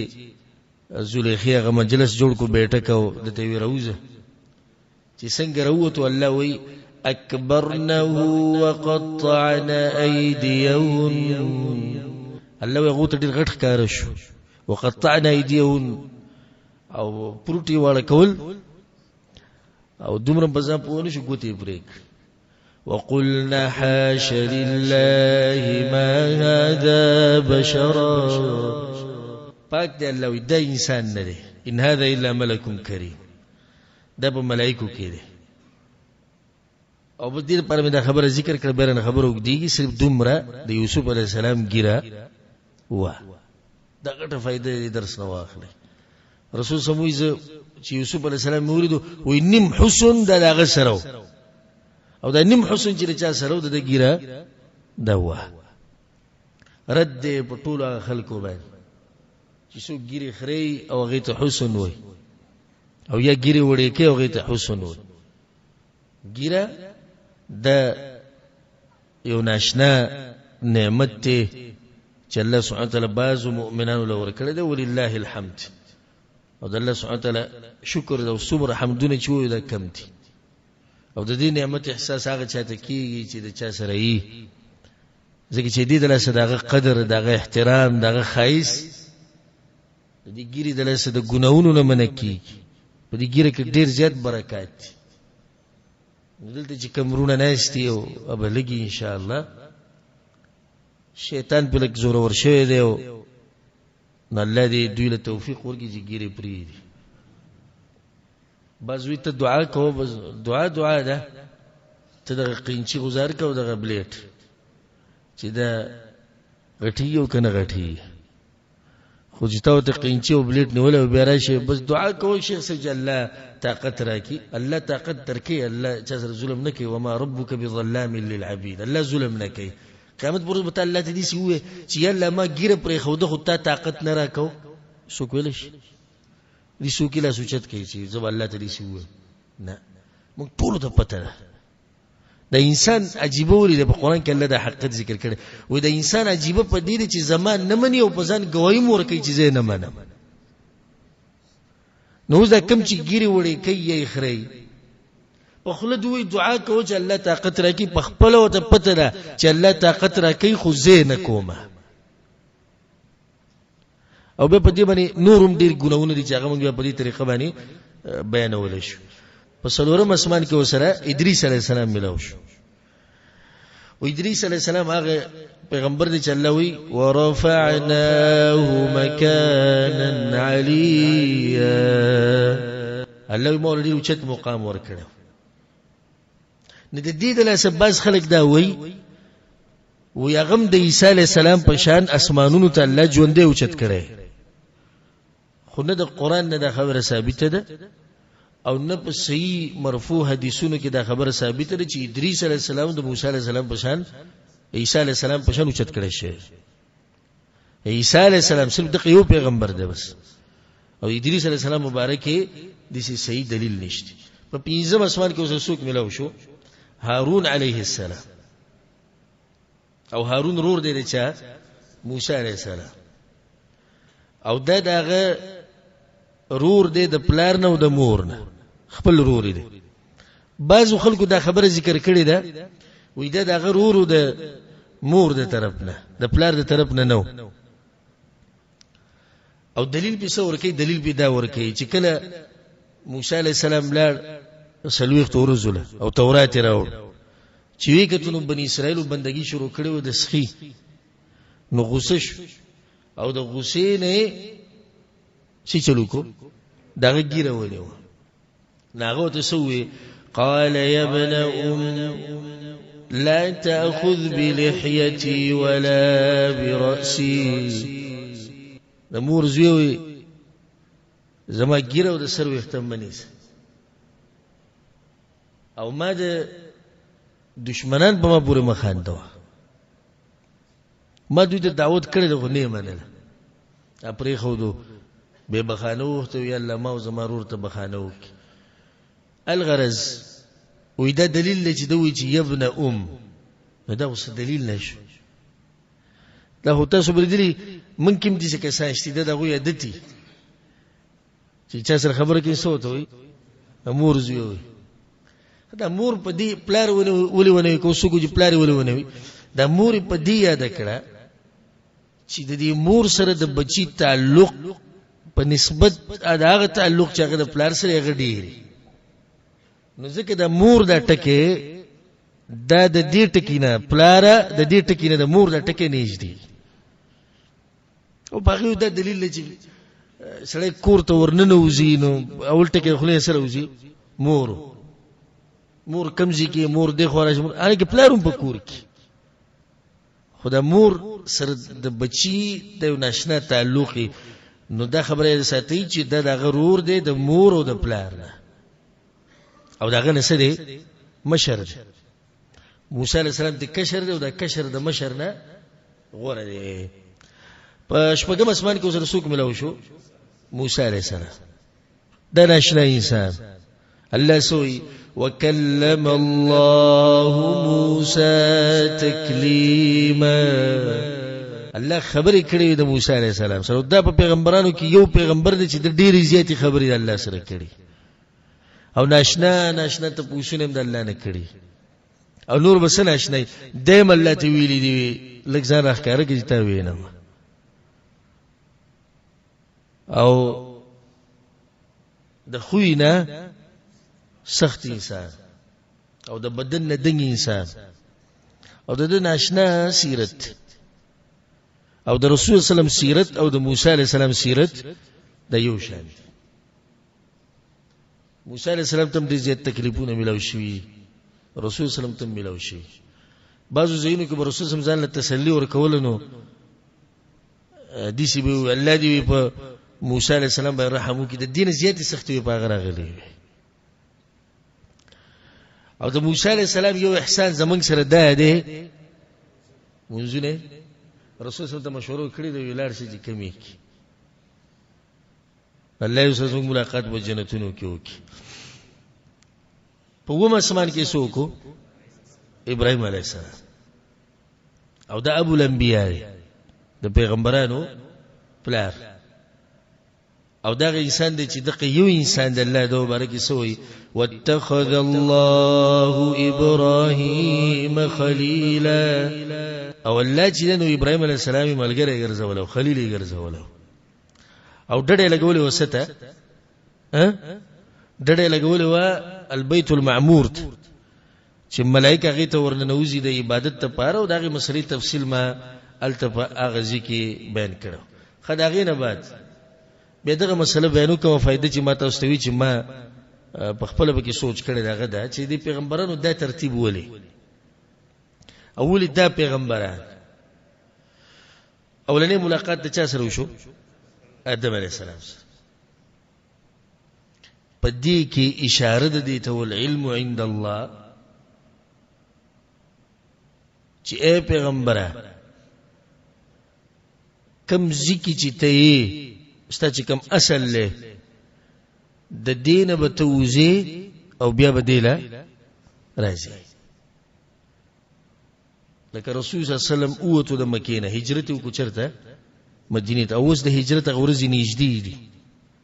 Speaker 1: زلیخی هغه مجلس جوړ کو بیٹک او د ته وی روزه چې څنګه راوته الله وی اکبرنه وقطعنا ايديهم، الله وی غوته ډیر غټ ښکار شو، وقطعنا ايديهم او پروتي والا کول او دومره بزا پونه شو ګوتې بریک. وقلنا حاش لله ما هذا بشرا، پاک دی الله دا انسان نه دی، ان هذا الا ملک کریم، دا په ملائکو کې دی. او په دې پر مې دا خبره ذکر کړه، بیرنه خبره وکړي صرف دومره د یوسف علیه السلام ګیره وا دا غټه فائدې درس نه واخلي. رسول سموي چې یوسف علیه السلام موریدو وې نیم حسن دغه سره، او دا نیم حسن چې چا سره د ګیره دا وا رد په ټول خلکو باندې چې څو ګیره خري او هغه ته حسن وای، او یا ګیره وړي کې او هغه ته حسن وای. ګیره د یو ناشنا نعمت ته چې الله سبحانه وتعالى بعض مؤمنانو له ورکړي دی، ولله الحمد. او د الله سبحانه وتعالى شکر او صبر حمدونه چې وي دا کم دي، او د دې نعمت احساس هغه چاته کیږي چې د چا سره یې ځکه چې دې د لاسه دغه قدر دغه احترام دغه خایس د دې ګیري د لاسه د ګناونو نه منع کیږي په دې ګیره کې ډیر زیات برکات دي دلته چې کمرونه ناشتي او ابلګي ان شاء الله شیطان په لک زور ور شوی دی او الله دې دوی له توفیق ورکړي چې ګیره پری دي بازوی ته دعا کوو بس دعا ده ته دغه قینچی گزار کوو دغه بلیټ چې دا غټي او کنه غټي خو چې تاسو ته قینچی او بلیټ نیول او بیا راشي بس دعا کوو شیخ سجل الله طاقت راکي الله طاقت درکي الله چا سره ظلم نه کوي وما ربك بظلام للعبيد الله ظلم نه کوي قیامت پر ورځ الله ته دې سی وې چې الله ما ګیره پرې خو د خدای طاقت نه راکاو سو کولش دې سو کې لا سوچت کوي چې زب الله ته دې سی وې نه موږ ټول ته پته ده د انسان عجیب ولې د قرآن کې الله د حقیقت ذکر کړي وې د انسان عجیب په دې چې زمان نه مني او په ځان گواہی مور کوي چې زه نه منم نو دا کم چې ګیره وړي کوي یې خري په خله دوی دعا کوي چې الله طاقت راکړي په خپل او ته پته ده چې الله طاقت راکړي خو زه نه کومه او به په دې باندې نورم ډیر ګناونه دي چې هغه موږ په دې طریقه باندې بیانول شو په څلورم اسمان کې وسره ادریس علیه السلام ملاو شو او ادریس علیه السلام هغه پیغمبر دی چې الله وی ورفعناه مکانا علیا الله مور دې اوچت مقام ورکړو نه د دې د لاسه باز خلک دا وی هغه د عیسی علیه السلام په شان اسمانونو ته الله ژوندې اوچت کړي خو نه د قران نه د خبره ثابته ده او نه په صحیح مرفوع حدیثونو کې دا خبره ثابته ده چې ادریس علیه السلام د موسی علیه السلام په شان عیسی علیه السلام په شان اوچت کړي شي عیسی علیه السلام صرف د یو پیغمبر دی بس او ادریس علیه السلام مبارک د صحیح دلیل نشته په پنځم اسمان کې اوس څوک ملاو شو هارون علیه السلام او هارون رور دی چې موسی علیه السلام او دغه رور دی د پلار نه او د مور نه خپل رور دی بعضو خلکو دا خبره ذکر کړې ده وې دغه رور د مور د طرف نه د پلار د طرف نه نو او دلیل به څور کوي دلیل به دا ور کوي چې کله موسی علیه السلام لاړ سلوخ تورزله او تورات راوړ چې وی کتنو بنی اسرائیل بندگی شروع کړو د سخی نو غوسه او د غوسې نه شي چلو کو دغه ګیره ولې ناغه ته سوې قال يا ابن لا تأخذ بلحيتي ولا برأسي نمور زوی زما ګیره او د سر وختم منیس او ما د دشمنان په ما پورې مخاندو ما دوی ته دعوت کړې خو نه منل اپرې خو دو به بخانو ته وی الله ما زمارور ته بخانو الغرض وې دا دلیل چې دوی چې ابن دا اوس دلیل نشو دا هو تاسو بردلی ممکن دي چې کسان شته دا غوې عادتي چې چا سره خبره کې سوت وي امور زوی دا مور په دې پلار ولونه کو سګو چې پلار ولونه دا مور په دې یاد کړه چې د دې مور سره د بچی تعلق په نسبت هغه تعلق چې هغه د پلار سره هغه ډیر نو ځکه د مور د ټکه دا د دې ټکی نه پلار د دې ټکی نه د مور د ټکی نږدې او باغیو دا دلیل چې سړی کور ته ورننه وزي نو اول ټکی خو نه سره وزي مور کمزي کې مور د خورا شمول هغه کې پلاروم په کور کې خدا مور سره د بچي د ناشنا تعلق نو دا خبره ساتي چې د غرور دی د مور او د پلار نه او داغه نسه دی مشر دی موسی علیہ السلام د کشر دی او د کشر د مشر نه غوړه دی په شپږم اسمان کې اوس رسوک ملو شو موسی علیہ السلام د ناشنا انسان الله سوی وكلم الله موسى تكليما الله خبرې کړې د موسی عليه السلام سره دا په پیغمبرانو کې یو پیغمبر دی چې د ډېرې زیاتې خبرې الله سره کړې او ناشنا ته پوښتنه هم د الله نه کړی او نور بس ناشنا دیم الله ته ویلي دی لږ ځان راښکاره کړي ته وینم او د خوی نه سخت انسان او د بدن نه دنګ انسان او د ناشنا سیرت او د رسول سلام سیرت او د موسی علیہ السلام سیرت د یو شان موسی علیہ السلام تم دې زیات تکلیفونه ملو شي رسول سلام تم ملو شي بعضو زینو کې رسول سلام ځان له تسلی ورکول نو دې سی به الله دې په موسی علیہ السلام باندې رحم وکړي د دین زیات سختي په هغه راغلي او د موسی علیہ السلام یو احسان زمنګ سره ده منځونه رسول صلی الله علیه وسلم مشوره کړی دی ویلار شي چې کمی کی الله یې سره ملاقات په جنتونو کې وکي په ومه اسمان کې څوک ابراهيم عليه السلام او د ابو الانبیاء د پیغمبرانو پلار او دا انسان دی چې دغه یو انسان د الله د مبارک سوی واتخذ الله ابراهيم خليلا او الله چې نو ابراهيم عليه السلام ملګری ګرځول او خلیل یې ګرځول او ډډه لګولې وسته ډډه لګولې و البيت المعمور چې ملائکه هغه ته ورننوزي د عبادت ته پاره او دغه مسلې تفصیل ما التفا اغازي کې بیان کړو خدای نه بعد به دغه مسله بیانو کوم فائدہ چې ما تاسو ته وی چې ما په خپل به کې سوچ کړی دغه دا چې د پیغمبرانو د ترتیب ولې اول دا پیغمبران اولنې ملاقات د چا سره وشو آدم علیه السلام سره په دې کې اشاره ده دې ته العلم عند الله چې اے پیغمبره کم ذکی چې ته ستا چې کم اصل له د دین به توزی او بیا به دیلا راځي لکه رسول صلی الله علیه وسلم اوته د مکې نه هجرت وکړ چرته مدینه ته اوس د هجرت غورځي نږدې دي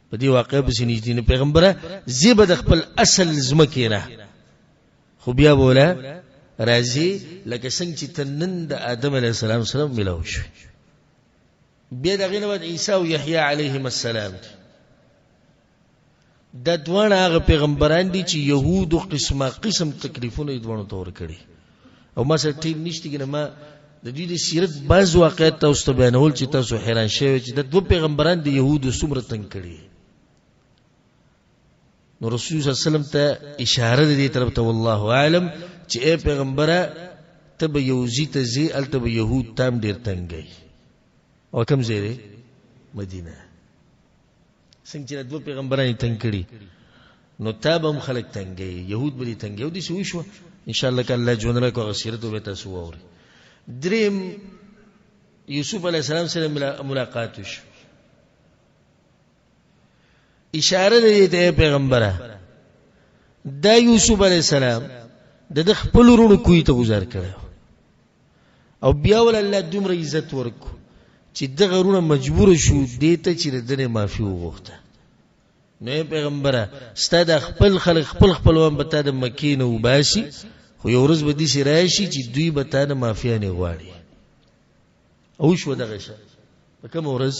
Speaker 1: په دې واقعې به نږدې نه پیغمبره زیبه د خپل اصل زمکې نه خو بیا بوله راځي لکه څنګه چې تنن د آدم علیه السلام سره ملاو شو بیا دغه نه عیسی او یحیی علیهم السلام د دوه هغه پیغمبران دي چې يهودو قسم تکلیفونه دوه تور کړي او ما سره ټیم نشته کنه ما د دې د سیرت بعض واقعات تاسو ته بیانول چې تاسو حیران شئ چې د دوه پیغمبران دي يهودو څومره تنگ کړي نو رسول صلی الله علیه وسلم ته اشاره دې طرف ته والله اعلم چې اے پیغمبره تب یوزی ته زی التب يهود تام ډیر تنگي او کوم ځای دی مدینه څنګه چې دوه پیغمبران تنگ کړي نو تابم خلق تنگي يهود بری تنگي او دې شو شو ان شاء الله کله جوړه کو غسیرت به تاسو ووري دریم یوسف علیہ السلام سره ملاقات وشو اشاره دې ته پیغمبره دا یوسف علیہ السلام د خپل ورونو کوی ته گزار کړو او بیا ول الله دومره عزت ورکو چې دغه ورونه مجبور شو دیته چې دنه معافي وغوښته نو پیغمبره ستاد خپل خلق خپلوان به تا د مکې نه وباسي خو یو ورځ به دې سي راشي چې دوی به تا نه معافي نه غواړي او شو دغه شه په کوم ورځ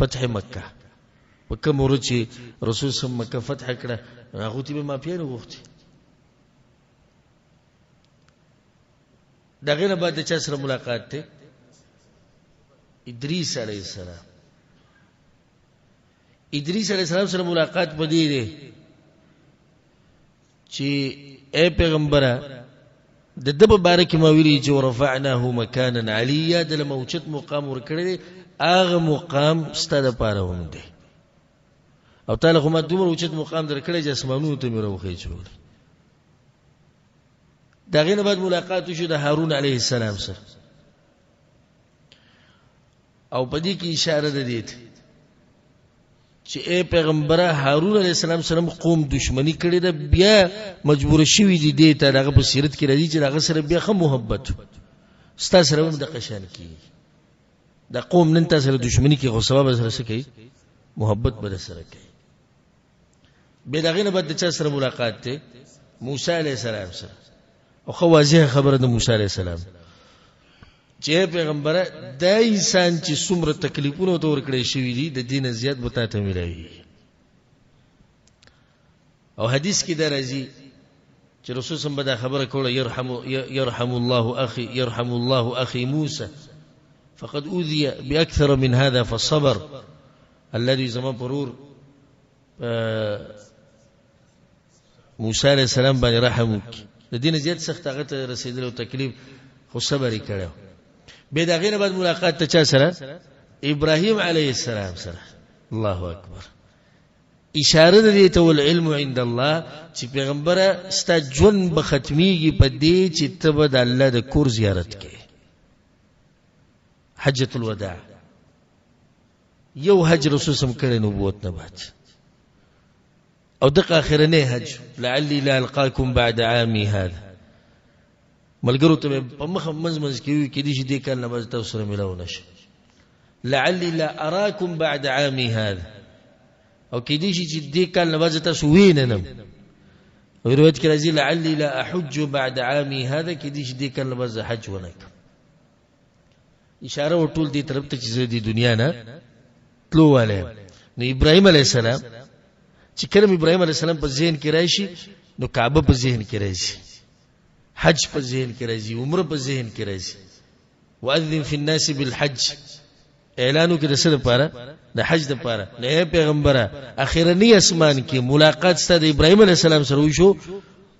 Speaker 1: فتح مکه په کوم ورځ چې رسول صلی الله علیه وسلم مکه فتح کړه هغه ته به معافي نه وغوښتي دغه نه بعد چې سره ملاقات ته ادریس علیہ السلام ادریس علیہ السلام سره ملاقات پدې ده چې اے پیغمبره د دبه بارک ما ویلي چې ورفعناه مکانا علیا د موچت مقام ورکړي هغه مقام ستاده پاره هم ده او تعالی کومه دومره اوچت مقام درکړي چې اسمانونو ته میرو خې چول دغه نه بعد ملاقات شو د هارون علیه السلام سره او پدې کې اشاره ده دیت چې اے پیغمبره هارون علیہ السلام سره قوم دشمنی کړي ده بیا مجبور شوی دي دې ته دغه په سیرت کې راځي چې دغه سره بیا خو محبت ستاسو سره هم د قشان کی د قوم نن تاسو سره دشمنی کې غو سبب سره کوي محبت بل سره کوي به دغه نه بعد چا سره ملاقات ته موسی علیہ السلام سره او خو واضح خبره د موسی علیہ السلام چې پیغمبره د انسان چې څومره تکلیفونه تور کړی شوی دي د دین زیات بتا ته ملایي او حدیث کې دا راځي چې رسول صلی الله علیه وسلم خبره کوله يرحم الله اخي موسى فقد اوذي باكثر من هذا فالصبر الذي زمان پرور موسی علیہ السلام باندې رحم د دین زیات سخت هغه ته رسیدلو تکلیف خو صبر یې کړو به دا غینه بعد ملاقات ته چا سره ابراهیم علیه السلام سره الله اکبر اشاره دې ته ول علم عند الله چې پیغمبره ستا ژوند به ختميږي په دې چې ته به د الله د کور زیارت کې حجۃ الوداع یو حج رسول سم کړي نبوت نه بعد او دغه اخرنه حج لعلی لا القاکم بعد عامی هذا ملګرو ته په مخ منځ کې وي کې دي چې دې کال نه باز تاسو سره ملاو نشي لعلی لا اراکم بعد عامی هذا او کې دي چې دې کال نه باز تاسو ویننم او روایت کې راځي لعلی لا احج بعد عامی هذا کې دي چې دې کال نه باز حج ونک اشاره وټول دې طرف ته چې دې دنیا نه تلو والے نو ابراهيم عليه السلام چې کله ابراهيم عليه السلام په ذهن کې راشي نو کعبه په ذهن کې راځي حج په ذهن کې راځي عمره په ذهن کې راځي واذن في الناس بالحج اعلانو کې د څه لپاره د حج لپاره نه پیغمبره اخیرنی اسمان کې ملاقات ستاسو د ابراهيم عليه السلام سره وشو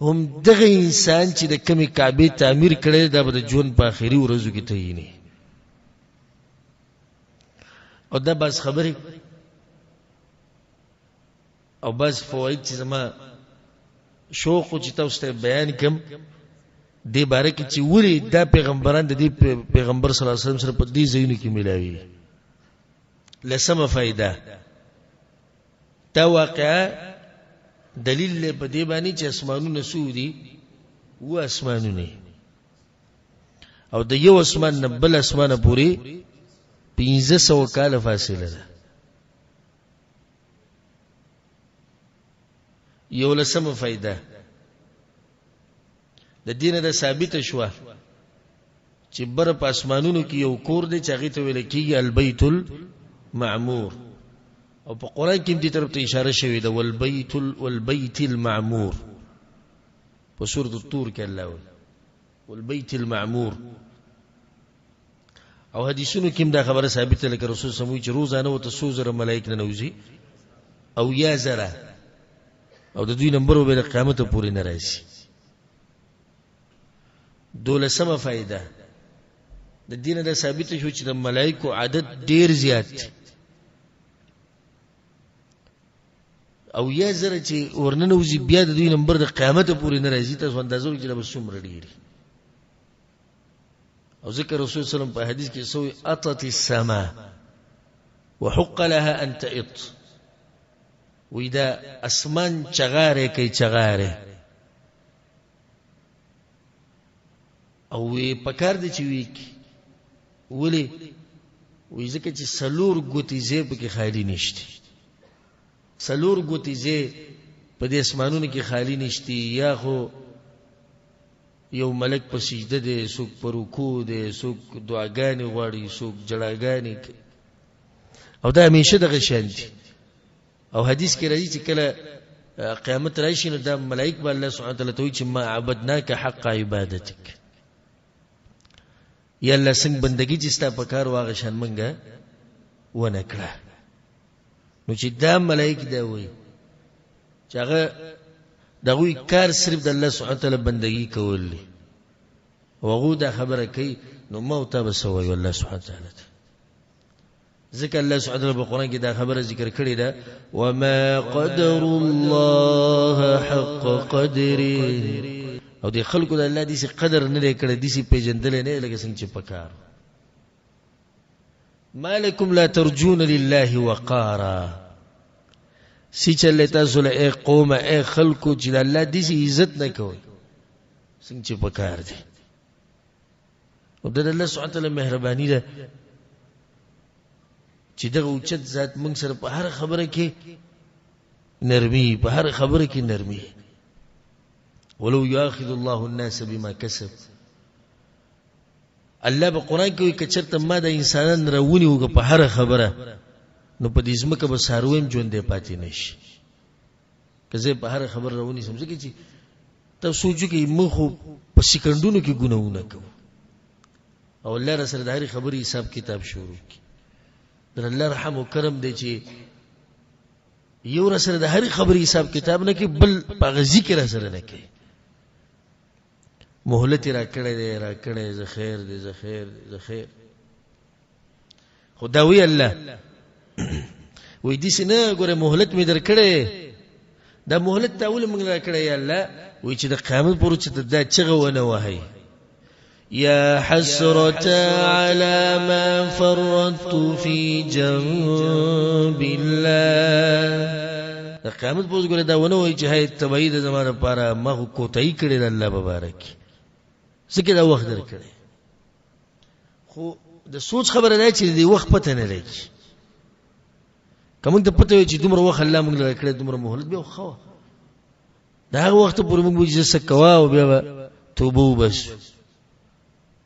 Speaker 1: هم دغه انسان چې د کمی کعبه تعمیر کړي دا به د ژوند په اخیری ورځو کې تعیني او دا بس خبرې او بس فواید چې زما شوق چې تاسو ته بیان کوم دې باره کې چې ولې دا پیغمبران د دې پیغمبر صلی الله علیه وسلم سره په دې ځایونو کې ملاوي لسمه فائدہ دا واقعا دلیل په دې باندې چې اسمانونه سودي و اسمانونه او د یو اسمان نه بل اسمانه پوری 1500 کال فاصله ده یو لسمه فائدہ د دینه د ثابت شو چې بر په اسمانونو کې یو کور دی چې هغه ته ویل کېږي البیت المعمور او په قران کې دې طرف ته اشاره شوې ده والبیت المعمور په سورۃ الطور کې الله وایي والبیت المعمور او حدیثونو کې دا خبره ثابته لکه رسول صلی الله علیه وسلم چې روزانه وته سوزره ملائک نه نوځي او یا زره او د دوی نمبر به د قیامت پورې نه راځي دولسمه فائدہ د دینه د ثابت شو چې د ملائکو عدد ډیر زیات او یا زره چې ورننوځي بیا د دوی نمبر د قیامت پورې نه راځي تاسو اندازو کې له څومره ډیر او ذکر رسول صلی الله علیه وسلم په حدیث کې سوې اطت السماء وحق لها ان تئط وإذا اسمان چغاره کوي چغاره او وی پکار دي چې وی ولي وی ځکه چې سلور ګوتی زیب کې خالی نشته سلور ګوتی زی په دې اسمانونو کې خالی نشته یا خو یو ملک په سجده دی څوک په رکوع دی څوک دعاګانې غواړي څوک جړاګانې او دا همیشه دغه شان دي او حدیث کې راځي چې کله قیامت راشي نو دا ملائک به الله سبحانه وتعالى ته چې ما عبدناک حق عبادتک یا الله څنګه بندگی چې ستا په کار واغ شان منګه ونه کړه نو چې دا ملائک دا وایي چې هغه دغه کار صرف د الله سبحانه وتعالى بندگی کول دي وغو دا خبره کوي نو موت بسوي الله سبحانه وتعالى ذکر الله سبحانه وتعالى په قران کې دا خبره ذکر کړې ده وما قدر الله حق قدره او دي خلقو د الله دي سي قدر نه کړې دي سي پیجندل نه لکه څنګه چې پکار مالکم لا ترجون لله وقارا سی چلے تاسو له اے قوم اے خلقو چې الله دې سي عزت نه کوي څنګه چې پکار دي او د الله سبحانه وتعالى مهرباني ده چې دغه اوچت ذات موږ سره په هر خبره کې نرمي په هر خبره کې نرمي. ولو یاخذ الله الناس بما کسب، الله په قران کې وایي کچرته ما د انسانان راونی وګ په هر خبره نو په دې ځمکه به سارویم ژوندې پاتې نشي. کزه په هر خبر راونی سمجه کې چې ته سوچو کې مخ په سکندونو کې ګناونه کوي او الله رسول د هر خبري حساب کتاب شروع کی. در الله رحم او کرم دی چې یو رسول د هر خبري حساب کتاب نه کې بل په ذکر سره نه کوي. مهلت را کړی دی را کړی ز خیر دی ز خیر دی ز خیر. خداوی الله وې دې سينه ګوره مهلت می در کړی، دا مهلت تاول موږ را کړی الله وې چې د قیامت پورې چې دا چغه ونه وهي. يا حسرة على ما فرطت في جنب الله. د قیامت پورې ګوره دا ونه وای چې هي تبعید زمانه لپاره ما کوتای کړی الله مبارک څنګه دا وخت در کړی. خو د سوچ خبره ده چې د وخت پته نه لګي. کوم ته پته وي چې دومره وخت الله موږ لپاره کړی دومره مهلت به خو دا وخت پورې موږ وځي سکوا او بیا توبه بس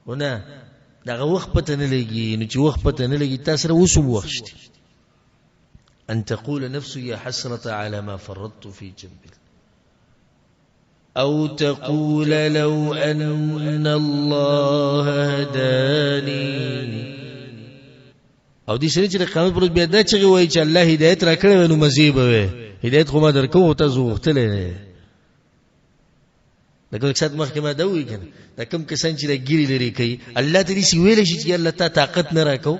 Speaker 1: ونه دا وخت پته نه لګي. نو چې وخت پته نه لګي تاسو سره وسو وخت شته. ان تقول نفسي يا حسرة على ما فرطت في جنب او تقول لو ان الله هداني. او دې سره چې قیامت پر بیا دا چې وایي چې الله هدایت را کړو نو مزيب وي هدایت خو ما درکو او تاسو وختلې نه. دا کوم څه محکمه دا وی کنه دا کوم کسان چې دا ګيري لري کوي الله ته دې سی ویل شي چې الله ته طاقت نه راکو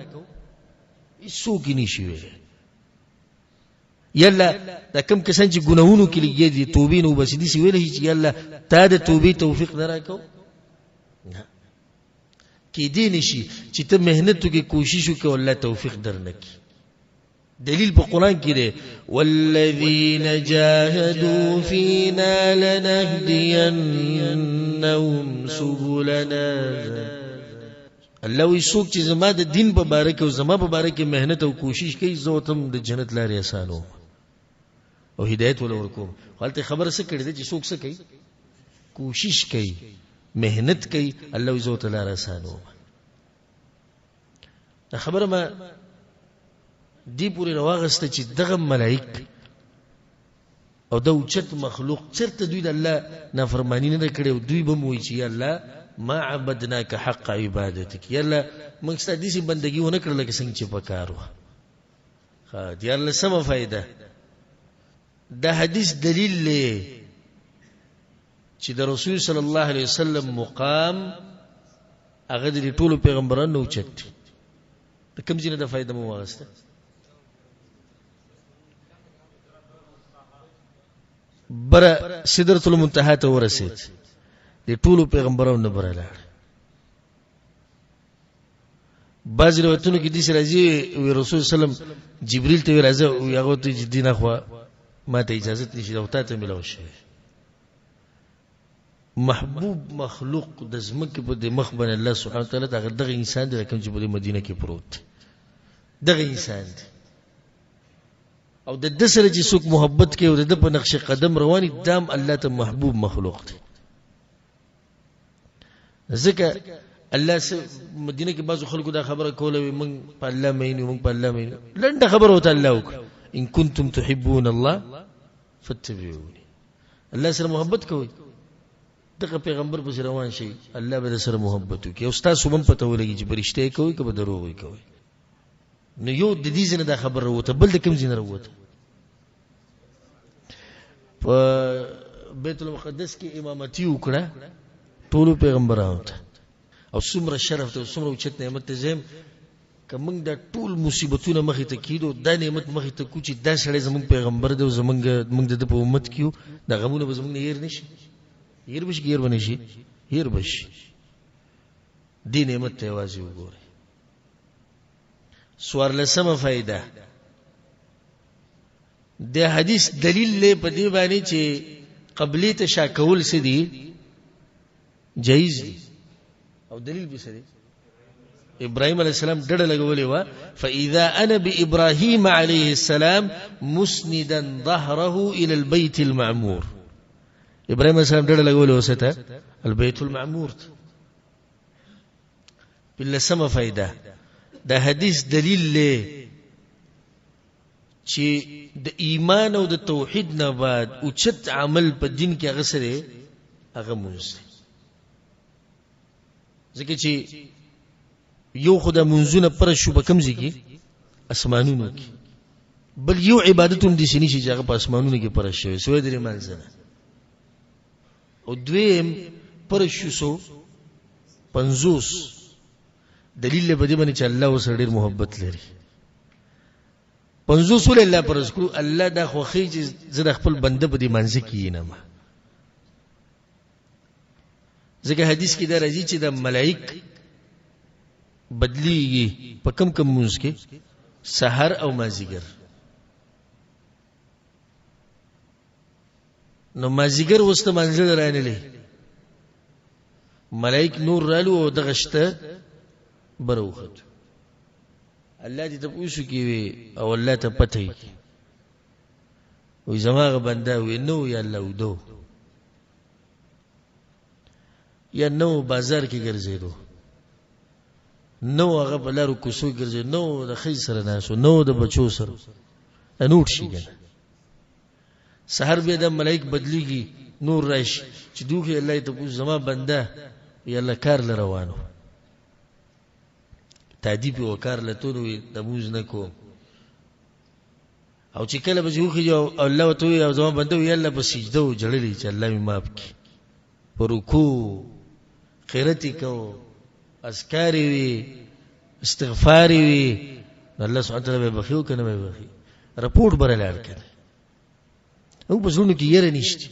Speaker 1: هیڅ کې نشي ویل. یلا دا کوم کسان چې ګناہوں کې لګي دي توبې نو بس دې سی ویل شي چې الله ته د توبې توفیق نه راکو نه کې دې نشي چې ته مهنت کې کوشش وکړې الله توفیق درنکي. دلیل په قران کې دی والذین جاهدوا فینا لنهدینهم سبلنا. الله وی څوک چې زما د دین په باره کې او زما په باره کې مهنت او کوشش کوي زه تم د جنت لارې آسانو او هدایت ول ورکوم. حالت خبره څه کړي چې څوک څه کوي کوشش کوي مهنت کوي الله وی زه ته لارې آسانو. دا خبره ما دی پوری رواغسته چې دغه ملائک او د اوچت مخلوق چرته دوی د الله نافرمانی نه کړي او دوی به موي چې الله ما عبدناک حق عبادتک. یا الله موږ ستاسو دې بندګي ونه کړل چې څنګه چې پکارو. ها دی الله سم فائدہ. دا حدیث دلیل لې چې د رسول صلی الله علیه وسلم مقام هغه د ټولو پیغمبرانو اوچت. د کوم ځای نه د فائدہ مو واغسته بر سدرۃ المنتهى ته ورسید. د ټولو پیغمبرانو نه براله. بعض روایتونو کې د دې راځي رسول سلام جبرئیل ته راځي او هغه ته دینه خو ما ته اجازه نشي او ته ملو شي. محبوب مخلوق د زمکه په د مخ باندې الله سبحانه وتعالى دغه انسان د کوم چې په مدینه کې پروت دغه انسان دی. او د د سره چې څوک محبت کوي او د په نقش قدم رواني دام الله ته محبوب مخلوق دی. ځکه الله مدینه کې بعضو خلکو دا خبره کوله موږ په الله مینو موږ په الله مینو. لنډه خبره وته الله وک ان کنتم تحبون الله فاتبعوني. الله سره محبت کوي دغه پیغمبر په روان شي الله به سره محبت کوي. او استاد سوم پته ولګي چې پرشته کوي که به دروغ کوي. نو یو د دې ځنه دا خبر وروته بل د کوم ځنه وروته په بیت المقدس کې امامتي وکړه ټول پیغمبرانو ته او څومره شرف ته څومره اوچت نعمت ته زم کوم د ټول مصیبتونو مخې ته کیدو د نعمت مخې ته کوچی د سړی زمون پیغمبر دی زمونږ د په امت کیو د غمونه به زمونږ یې نشي یې بش ګیر ونشي یې بش دې نعمت ته واځي وګوره. سوار لسمه فائدہ د حدیث دلیل له په دی باندې چې قبلی ته شاکول سدي جایز دي او دلیل به سدي ابراهيم عليه السلام ډډه لګولې و فاذا انا بابراهيم عليه السلام مسندا ظهره الى البيت المعمور. ابراهيم عليه السلام ډډه لګولې وسته البيت المعمور. بل سم فائدہ دا حدیث دلیل له چې د ایمان او د توحید نه بعد اوچت عمل په دین کې هغه سره هغه مونږ ځکه چې یو خدای منځونه پر شو په کمزې کې اسمانونو کې بل یو عبادت هم دي شنی چې هغه په اسمانونو کې پر شوی سوې درې منځنه او دویم پر شو سو 50 دلیل به دې باندې چې الله وسره ډېر محبت لري 50 ول الله پر ذکر الله دا خوخي چې زه د خپل بنده په دې منځ کې نه ما ځکه حدیث کې دا راځي چې د ملائک بدلیږي په کم کم منځ کې سحر او مازیګر نو مازیګر وسته منځل رانلې ملائک نور رالو او دغه شته بروخت الله دې ته پوښو کی او الله ته پته وي وي زماغه بنده وي نو یا الله ودو یا نو بازار کې ګرځېدو نو هغه بلارو کوسو ګرځي نو د خې سره ناسو نو د بچو سره انوټ شي کنه سحر به د ملائک بدلیږي نور راشي چې دوی الله ته پوښ زما بنده یا الله کار لروانو تعذيب وکار لته نو د موز نه کو او چې کله به جوخي او الله وتوي او زما بنده وي الله په سجده او جړلې چې الله می معاف کړي پر رکوع قرتی کو اذکار وی استغفار وی الله سبحانه وتعالى به بخیو کنه به بخي رپورټ برلاړ کړي او په زونه کې یې نشته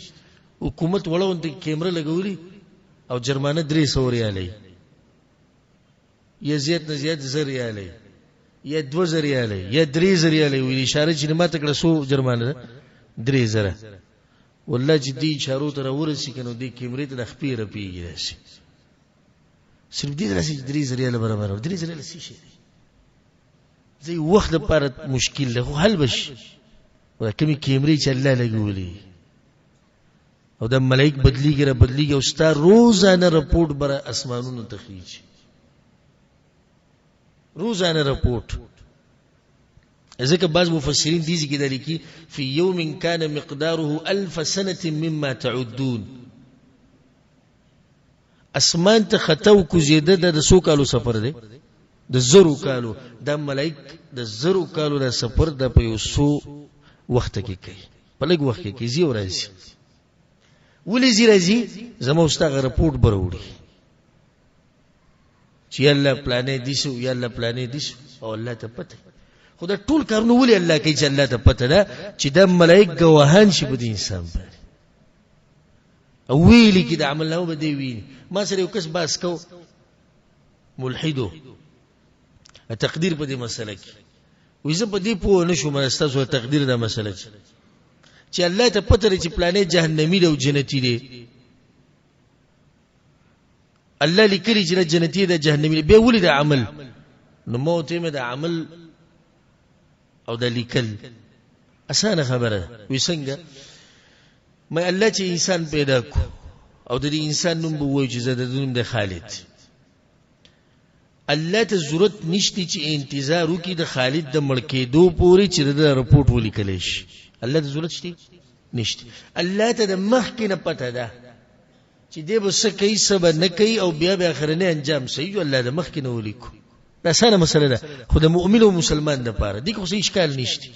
Speaker 1: حکومت وړوند کیمرا لګولي او جرمانه 300 ریالې یا زیات نه زیات زریالې یا 2000 ریالې یا 3000 ریالې وی اشاره چې ماته کړه سو جرمانه 3000 والله چې دې اشارو ته ورسې کنه دې کیمرې ته د خپې رپیږي راشي صرف دې راشي 3000 ریال برابر 3000 ریال شي زي وخت لپاره مشکل له حل بش ولکه کیمرې چې الله لګولي او د ملائک بدلیږي او ستا روزانه رپورټ بر اسمانونو تخریج روزانه رپورټ ځکه بعض مفسرین دي چې کېدل کی فی یوم کان مقداره 1000 سنه مما تعدون اسمان ته خطو کو زیاده د 100 کالو سفر دی د 0 کالو د ملائک د 0 کالو د سفر د په 100 وخت کې کوي په لږ وخت کې زی ورځي ولې زی راځي زمو واستغه رپورټ بروړي چې الله پلانې دي شو یا الله پلانې دي او الله ته پته خدای ټول کارونه ولې الله کوي چې الله ته پته ده چې د ملائک گواهان شي په انسان باندې او ویلي کې د عمل نه بده وی ما سره یو کس باس کو ملحدو تقدیر په دې مسله کې وې زه په دې پوه نشم مستاسو تقدیر د مسله چې الله ته پته لري چې پلانې جهنمی دی او جنتی دی الله لیکلی چې جنتی دی جهنمی دی به ولې د عمل نو موت یې د عمل او د لیکل اسانه خبره وي څنګه مې الله چې انسان پیدا کو او د دې انسان نوم به وایي چې زده نوم د خالد الله ته ضرورت نشته چې انتظار وکړي د خالد د مړ کېدو پورې چې د رپورټ ولیکل شي الله ته ضرورت شته نشته الله ته د مخکې نه پته ده چې دې به څه کوي څه به نه کوي او بیا به اخرنی انجام صحیح الله د مخکې نه ولیکو دا اسانه مسله ده خو د مؤمن او مسلمان لپاره دې کوم څه اشکال نشته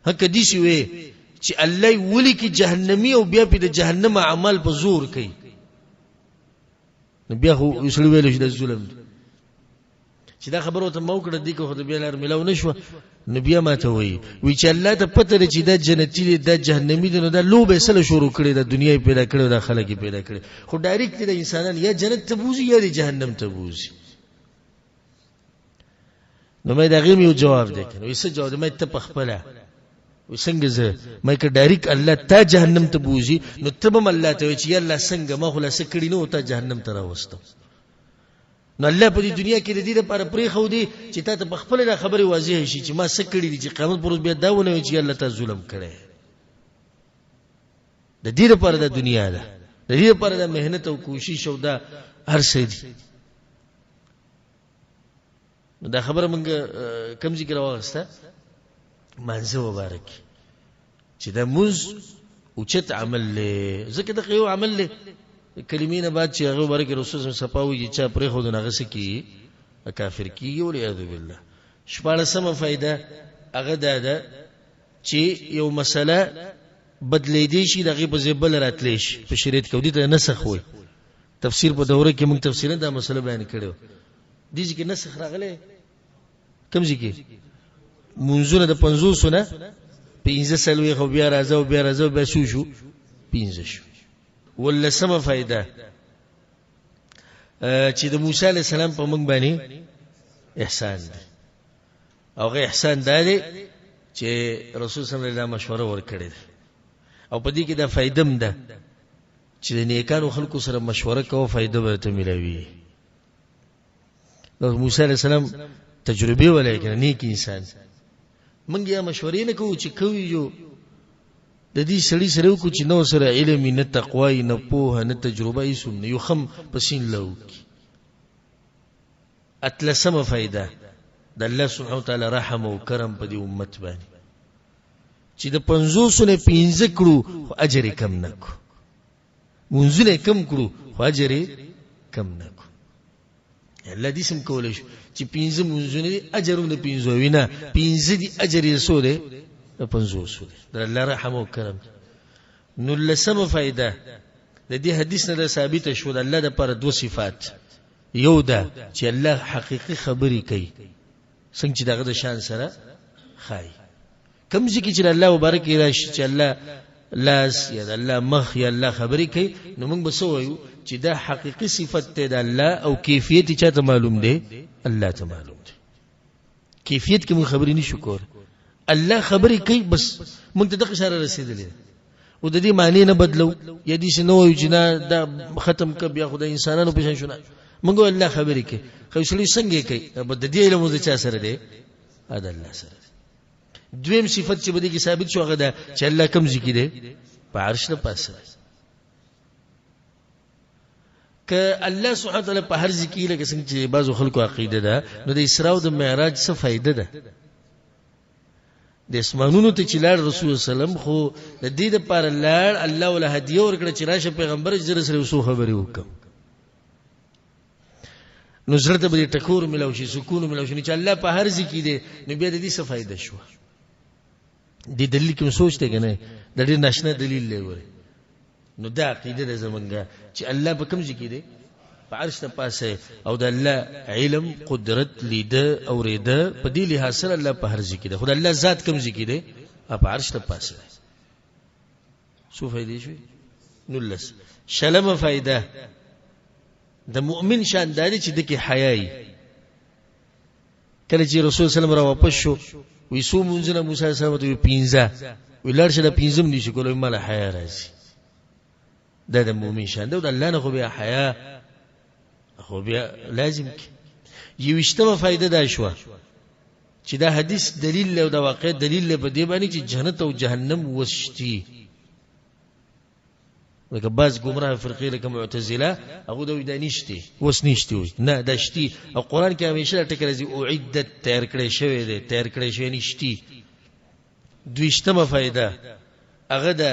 Speaker 1: هکه دي چې وي چې الله ولیکي جهنمی او بیا په د جهنم عمل په زور کوي نو بیا خو یوسړي ویل شي د ظلم چې دا خبره ته موکړه دي که خو د بیا لار ملاو نشو نو بیا ماته وي چې الله ته پته لري چې دا جنتی دی دا جهنمی دی نو دا لوبه سره شروع کړي د دنیا پیدا کړي د خلک پیدا کړي خو ډایرکټ د انسانان یا جنت ته بوزي یا د جهنم ته بوزي نو مې دا غیم یو جواب دی کنه وسه جواب مې ته پخپله وسنګ زه مې ک ډایرکټ الله ته جهنم ته بوزي نو تبم الله ته چې الله څنګه ما خلاص کړي نو ته جهنم ته راوستم نو الله په دې دنیا کې د دې لپاره پرې خو دی چې تا ته خپل د خبرې واضح شي چې ما څه کړی دي چې قیامت پر ورځ بیا دا ونه وي چې الله تعالی ظلم کړي. د دې لپاره د دنیا ده، د دې لپاره د مهنت او کوشش او دا هر څه دي. دا خبره مونږ کوم ذکر واغسته مانځه مبارک چې د موز اوچت عمل له ځکه د یو عمل له کلمې نه بعد چې هغه مبارک رسول الله صفاوي چې چا پرې خو د نغس کی کافر کیږي ولعیاذ بالله. شپاله سم فائدہ هغه ده چې یو مسله بدلې دي شي دغه په زبل راتلی شي په شریعت کې ودی ته نسخ وي. تفسیر په دوره کې موږ تفصیلا دا مسله بیان کړو. دي چې نسخ راغله کوم ځکه منځونه د 500 نه 15 سلوي خو بیا راځو بیا شو 15 شو. ولا سم فائدہ چې د موسی علی السلام په موږ باندې احسان دی او غي احسان دی چې رسول صلی الله علیه وسلم مشوره ورکړي او په دې کې دا فائدم ده چې د نیکانو خلکو سره مشوره کوو فائدہ به ته ملوي. موسی علیہ السلام تجربه ولې کنه نیک انسان منګ یا مشورې نه کوو چې کوي یو د دې سړي سره کو چې نو سره علم نه تقوا نه پوهه نه تجربه یې سم نه یو خم پسین لو اتلسم فائدہ د الله سبحانه وتعالى رحم او کرم په دې امت باندې چې د 500 نه 15 کړو خو اجر کم نکو منځله کم کړو خو اجر کم نکو. الله دې سم کولای شي چې 15 منځونه اجر نه 15 وینا 15 دي اجر یې سو ده 500 د الله رحم او کرم. نو لسم فائدہ د دې حدیث نه ثابت شو د الله د پر دو صفات. یو ده چې الله حقيقي خبري کوي څنګه چې دغه د شان سره خای کوم ځکه چې الله مبارک راشي چې الله لاس یا الله مخ یا الله خبري کوي نو موږ به سوایو چې دا حقيقي صفت ته د الله او کیفیت چاته معلوم دی الله ته معلوم دی. کیفیت کې موږ خبري نشو کول الله خبري کوي بس موږ ته د اشاره رسیدلې او د دې معنی نه بدلو یا دې شنو چې دا ختم ک بیا خدای انسانانو په شان شونه موږ الله خبري کوي خو شلي څنګه کوي د دې علم د چا سره دی اده الله سره. دویم صفت چې بده کې ثابت شو هغه ده چې الله کوم ذکر دی په عرش نه پاسه ک الله سبحانه وتعالى په هر ذکر لکه څنګه چې بعضو خلکو عقیده ده نو د اسراء او د معراج څه فائدہ ده د اسمانونو ته چې لاړ رسول سلام خو د دې لپاره لاړ الله ول هدیه ورکړه چې راشه پیغمبر جره سره وسو خبري وکم نو زړه ته به ټکور ملو شي سکون ملو شي چې الله په هر ذکر دی نو بیا د دې څه فائدہ شو. دې دلیل کوم سوچته کنه د دې ناشنا دلیل لوري نو دا عقیده ده زمونږه چې الله په کوم ذکر دی په عرش ته پاسه او د الله علم قدرت لید او رید په دې لحاظ سره الله په هر ذکر دی خدای الله ذات کوم ذکر دی په عرش ته پاسه سو فائدې شوي. نو لس شلم فائدہ د مؤمن شان داري چې دغه حیاي کله چې رسول صلی الله علیه وسلم را واپس شو وې سو مونږه موسی علیه السلام ته 15 ولر شه د 15 نشي کولای مال حیا راځي دا د مؤمن شان ده د الله نه خو بیا حیا خو بیا لازم یو اشتمه فائدہ دا شو چې دا حدیث دلیل له دا واقع دلیل له بده باندې چې جنت او جهنم وشتي لکه بعض گمراه فرقې لکه معتزله هغه دوی دا نشته وس نشته وي نه دا شتي او قران کې همیشه ټکر راځي او عدت تیار کړی شوی دی تیار کړی شوی نشتی. دویشتمه فائدہ هغه دا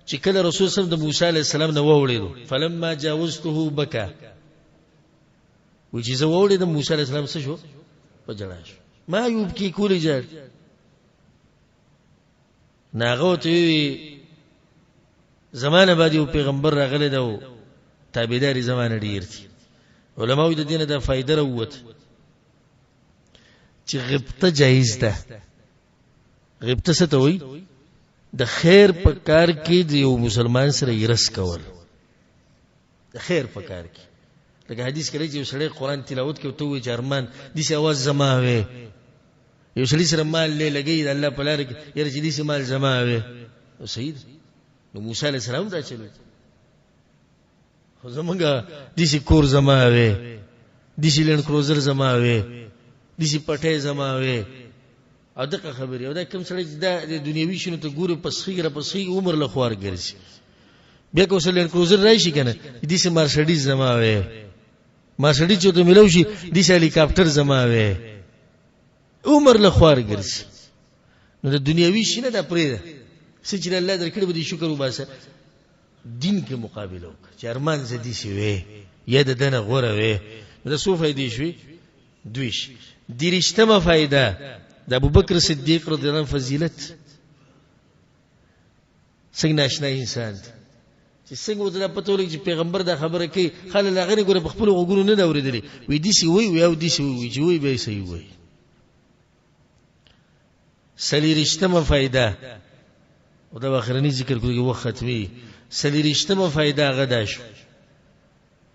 Speaker 1: چې کله رسول صلی الله علیه وسلم د موسی علیه السلام نه ووړېدو فلما جاوزته بکا و چې زه ووړېدم موسی علیه السلام څه شو په جړا شو ما یوب کې کولی جړ ناغه ته زمانه بعد یو پیغمبر راغلی دا تابعداري زمانه ډیر دي علماء د دینه د فائدہ وروت چې غیبت جایز ده. غیبت څه ته وایي د خیر په کار کې د یو مسلمان سره یرس کول د خیر په کار کې لکه حدیث کې چې یو سړی قران تلاوت کوي ته وایي جرمان دي څه आवाज زما وي یو سړی سره مال لګي د الله په لار کې یره چې دي څه مال زما وي صحیح. نو موسی علیہ السلام دا چلو خو زمونږه دې کور زما وي دیسی لینډ کروزر زما وې دیسی پټه زما وې او دغه خبرې او دا کوم سړی چې د دنیوي شنو ته ګوري پسخي را پسخي عمر له خوار ګرځي بیا کو سړی لینډ کروزر راشي کنه دیسی مرسډیز زما وې مرسډیز چې ته ملو شي دیسی هلیکاپټر زما وې عمر له خوار ګرځي نو د دنیوي شنو دا پرې چې الله درکړي به دي شکر وباسه دین کې مقابله وکړه چې ارمان زدي شي وې یا د دنه غوره وې دا څو فائدې شوي دویش دیرشتمه فائده د ابوبکر صدیق رضی الله عنه فضیلت څنګه ناشنا انسان چې څنګه وځه پته ولګي چې پیغمبر دا خبره کوي خلک هغه ګوره په خپل وګورو نه اورېدلې وې دي سی وې او دي سی وې چې وې به صحیح وې سلیرشتمه فائده او دا اخرنی ذکر کوي وخت ختمي سلیرشتمه فائده غدا شو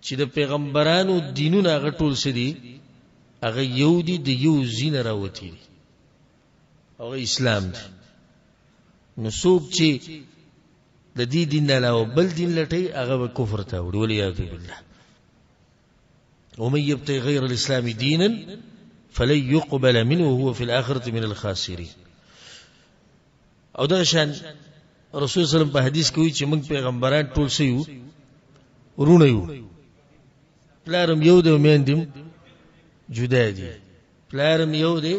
Speaker 1: چې د پیغمبرانو دینونه هغه ټول سدي هغه یو دي د یو زین راوتی دي او اسلام دی نو څوک چې د دې دین نه علاوه بل دین لټي هغه به کفر ته وړي ولیا بالله ومن يبتغي غير الاسلام دينا فلن يقبل منه وهو في الاخره من الخاسرين او دا شان رسول صلی الله علیه وسلم په حدیث کې وی چې موږ پیغمبران ټول سيو ورونه یو پلارم یو دی میندم جدا دي پلارم یو دی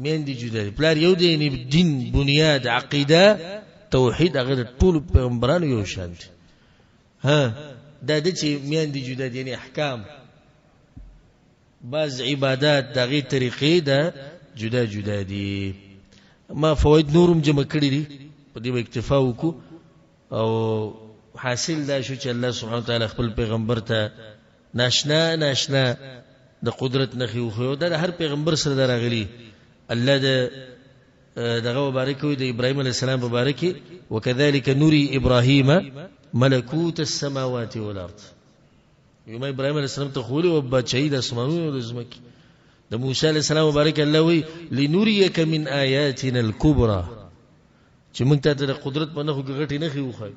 Speaker 1: میندې جدا دي پلار یو دی یعنی دین بنیاد عقیده توحید هغه ټول پیغمبرانو یو شان دي ها دا د چې میندې جدا دي یعنی احکام بعض عبادات دغه طریقې دا جدا جدا دي ما فواید نورم جمع کړی دي په دې اکتفا وکړو او حاصل دا شو چې الله سبحانه وتعالى خپل پیغمبر ته ناشنا د قدرت نخي خو دا هر پیغمبر سره راغلي الله دغه مبارک وي د ابراهيم عليه السلام مبارک وكذلك نري ابراهيم ملكوت السماوات والارض يوم ابراهيم عليه السلام تخولي وبچي د اسمانونو او د زمکي د موسی عليه السلام مبارک الله وي لنريك من آياتنا الكبرى چې موږ ته د قدرت په نخو کې غټي نخي وخای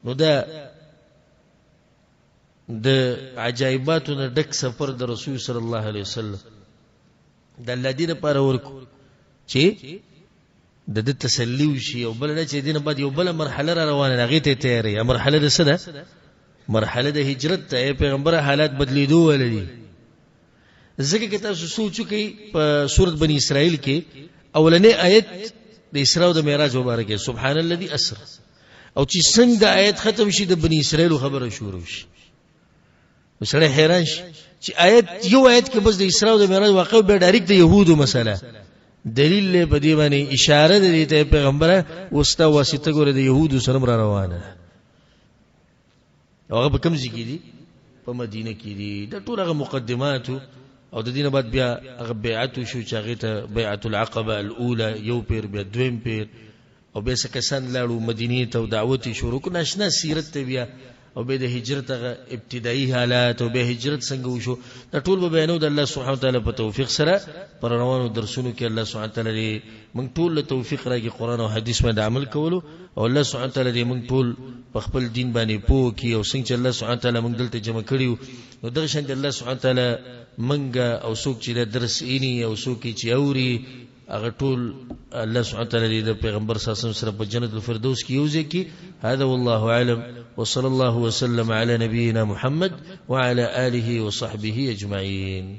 Speaker 1: نو دا د عجایباتو نه ډک سفر د رسول صلی الله علیه وسلم د الذين لپاره ورکو چې د تسلی وشي او بل نه چې دینه بعد یو بل مرحله را روانه غي ته تیاری مرحله د سده مرحله د هجرت ته پیغمبر حالات بدلیدو ولدي ځکه چې تاسو سوچو کې په سورۃ بنی اسرائیل کې اولنې آیت د اسراء او د معراج مبارکه سبحان الذي اسرا او چې څنګه آیت ختم شي د بنی اسرائیل خبره شروع شي وسره حیران شي چې آیت یو آیت کې بس د اسراء او د معراج واقع به ډایرکټ د يهودو مسله دلیل له بدی باندې اشاره د دې پیغمبره واسطه واسطه ګوره د يهودو سره را روانه هغه په کوم ځای کې دي په مدینه کې دي د ټول هغه مقدمات او د دینه بعد بیا هغه بیعت شو چې هغه ته بیعت العقبه الاولى یو پیر بیا دویم پیر او به سکسان لاړو مدینه ته دعوت شروع کو ناشنا سیرت ته بیا او به د هجرت ابتدایي حالات او به هجرت څنګه وشو دا ټول به بیانو د الله سبحانه وتعالى په توفیق سره پر روانو درسونو کې الله سبحانه وتعالى موږ ټول له توفیق راکړي قران او حدیث باندې عمل کولو او الله سبحانه وتعالى موږ ټول په خپل دین باندې پوه کی او څنګه الله سبحانه وتعالى موږ دلته جمع کړیو نو دغه شان الله سبحانه وتعالى موږ او څوک چې درس اینی او څوک چې اوري هغه ټول الله سبحانه وتعالى د پیغمبر صلی الله علیه وسلم سره په جنت الفردوس کې یوځي کی هذا والله اعلم وصلى الله وسلم على نبينا محمد وعلى آله وصحبه أجمعين.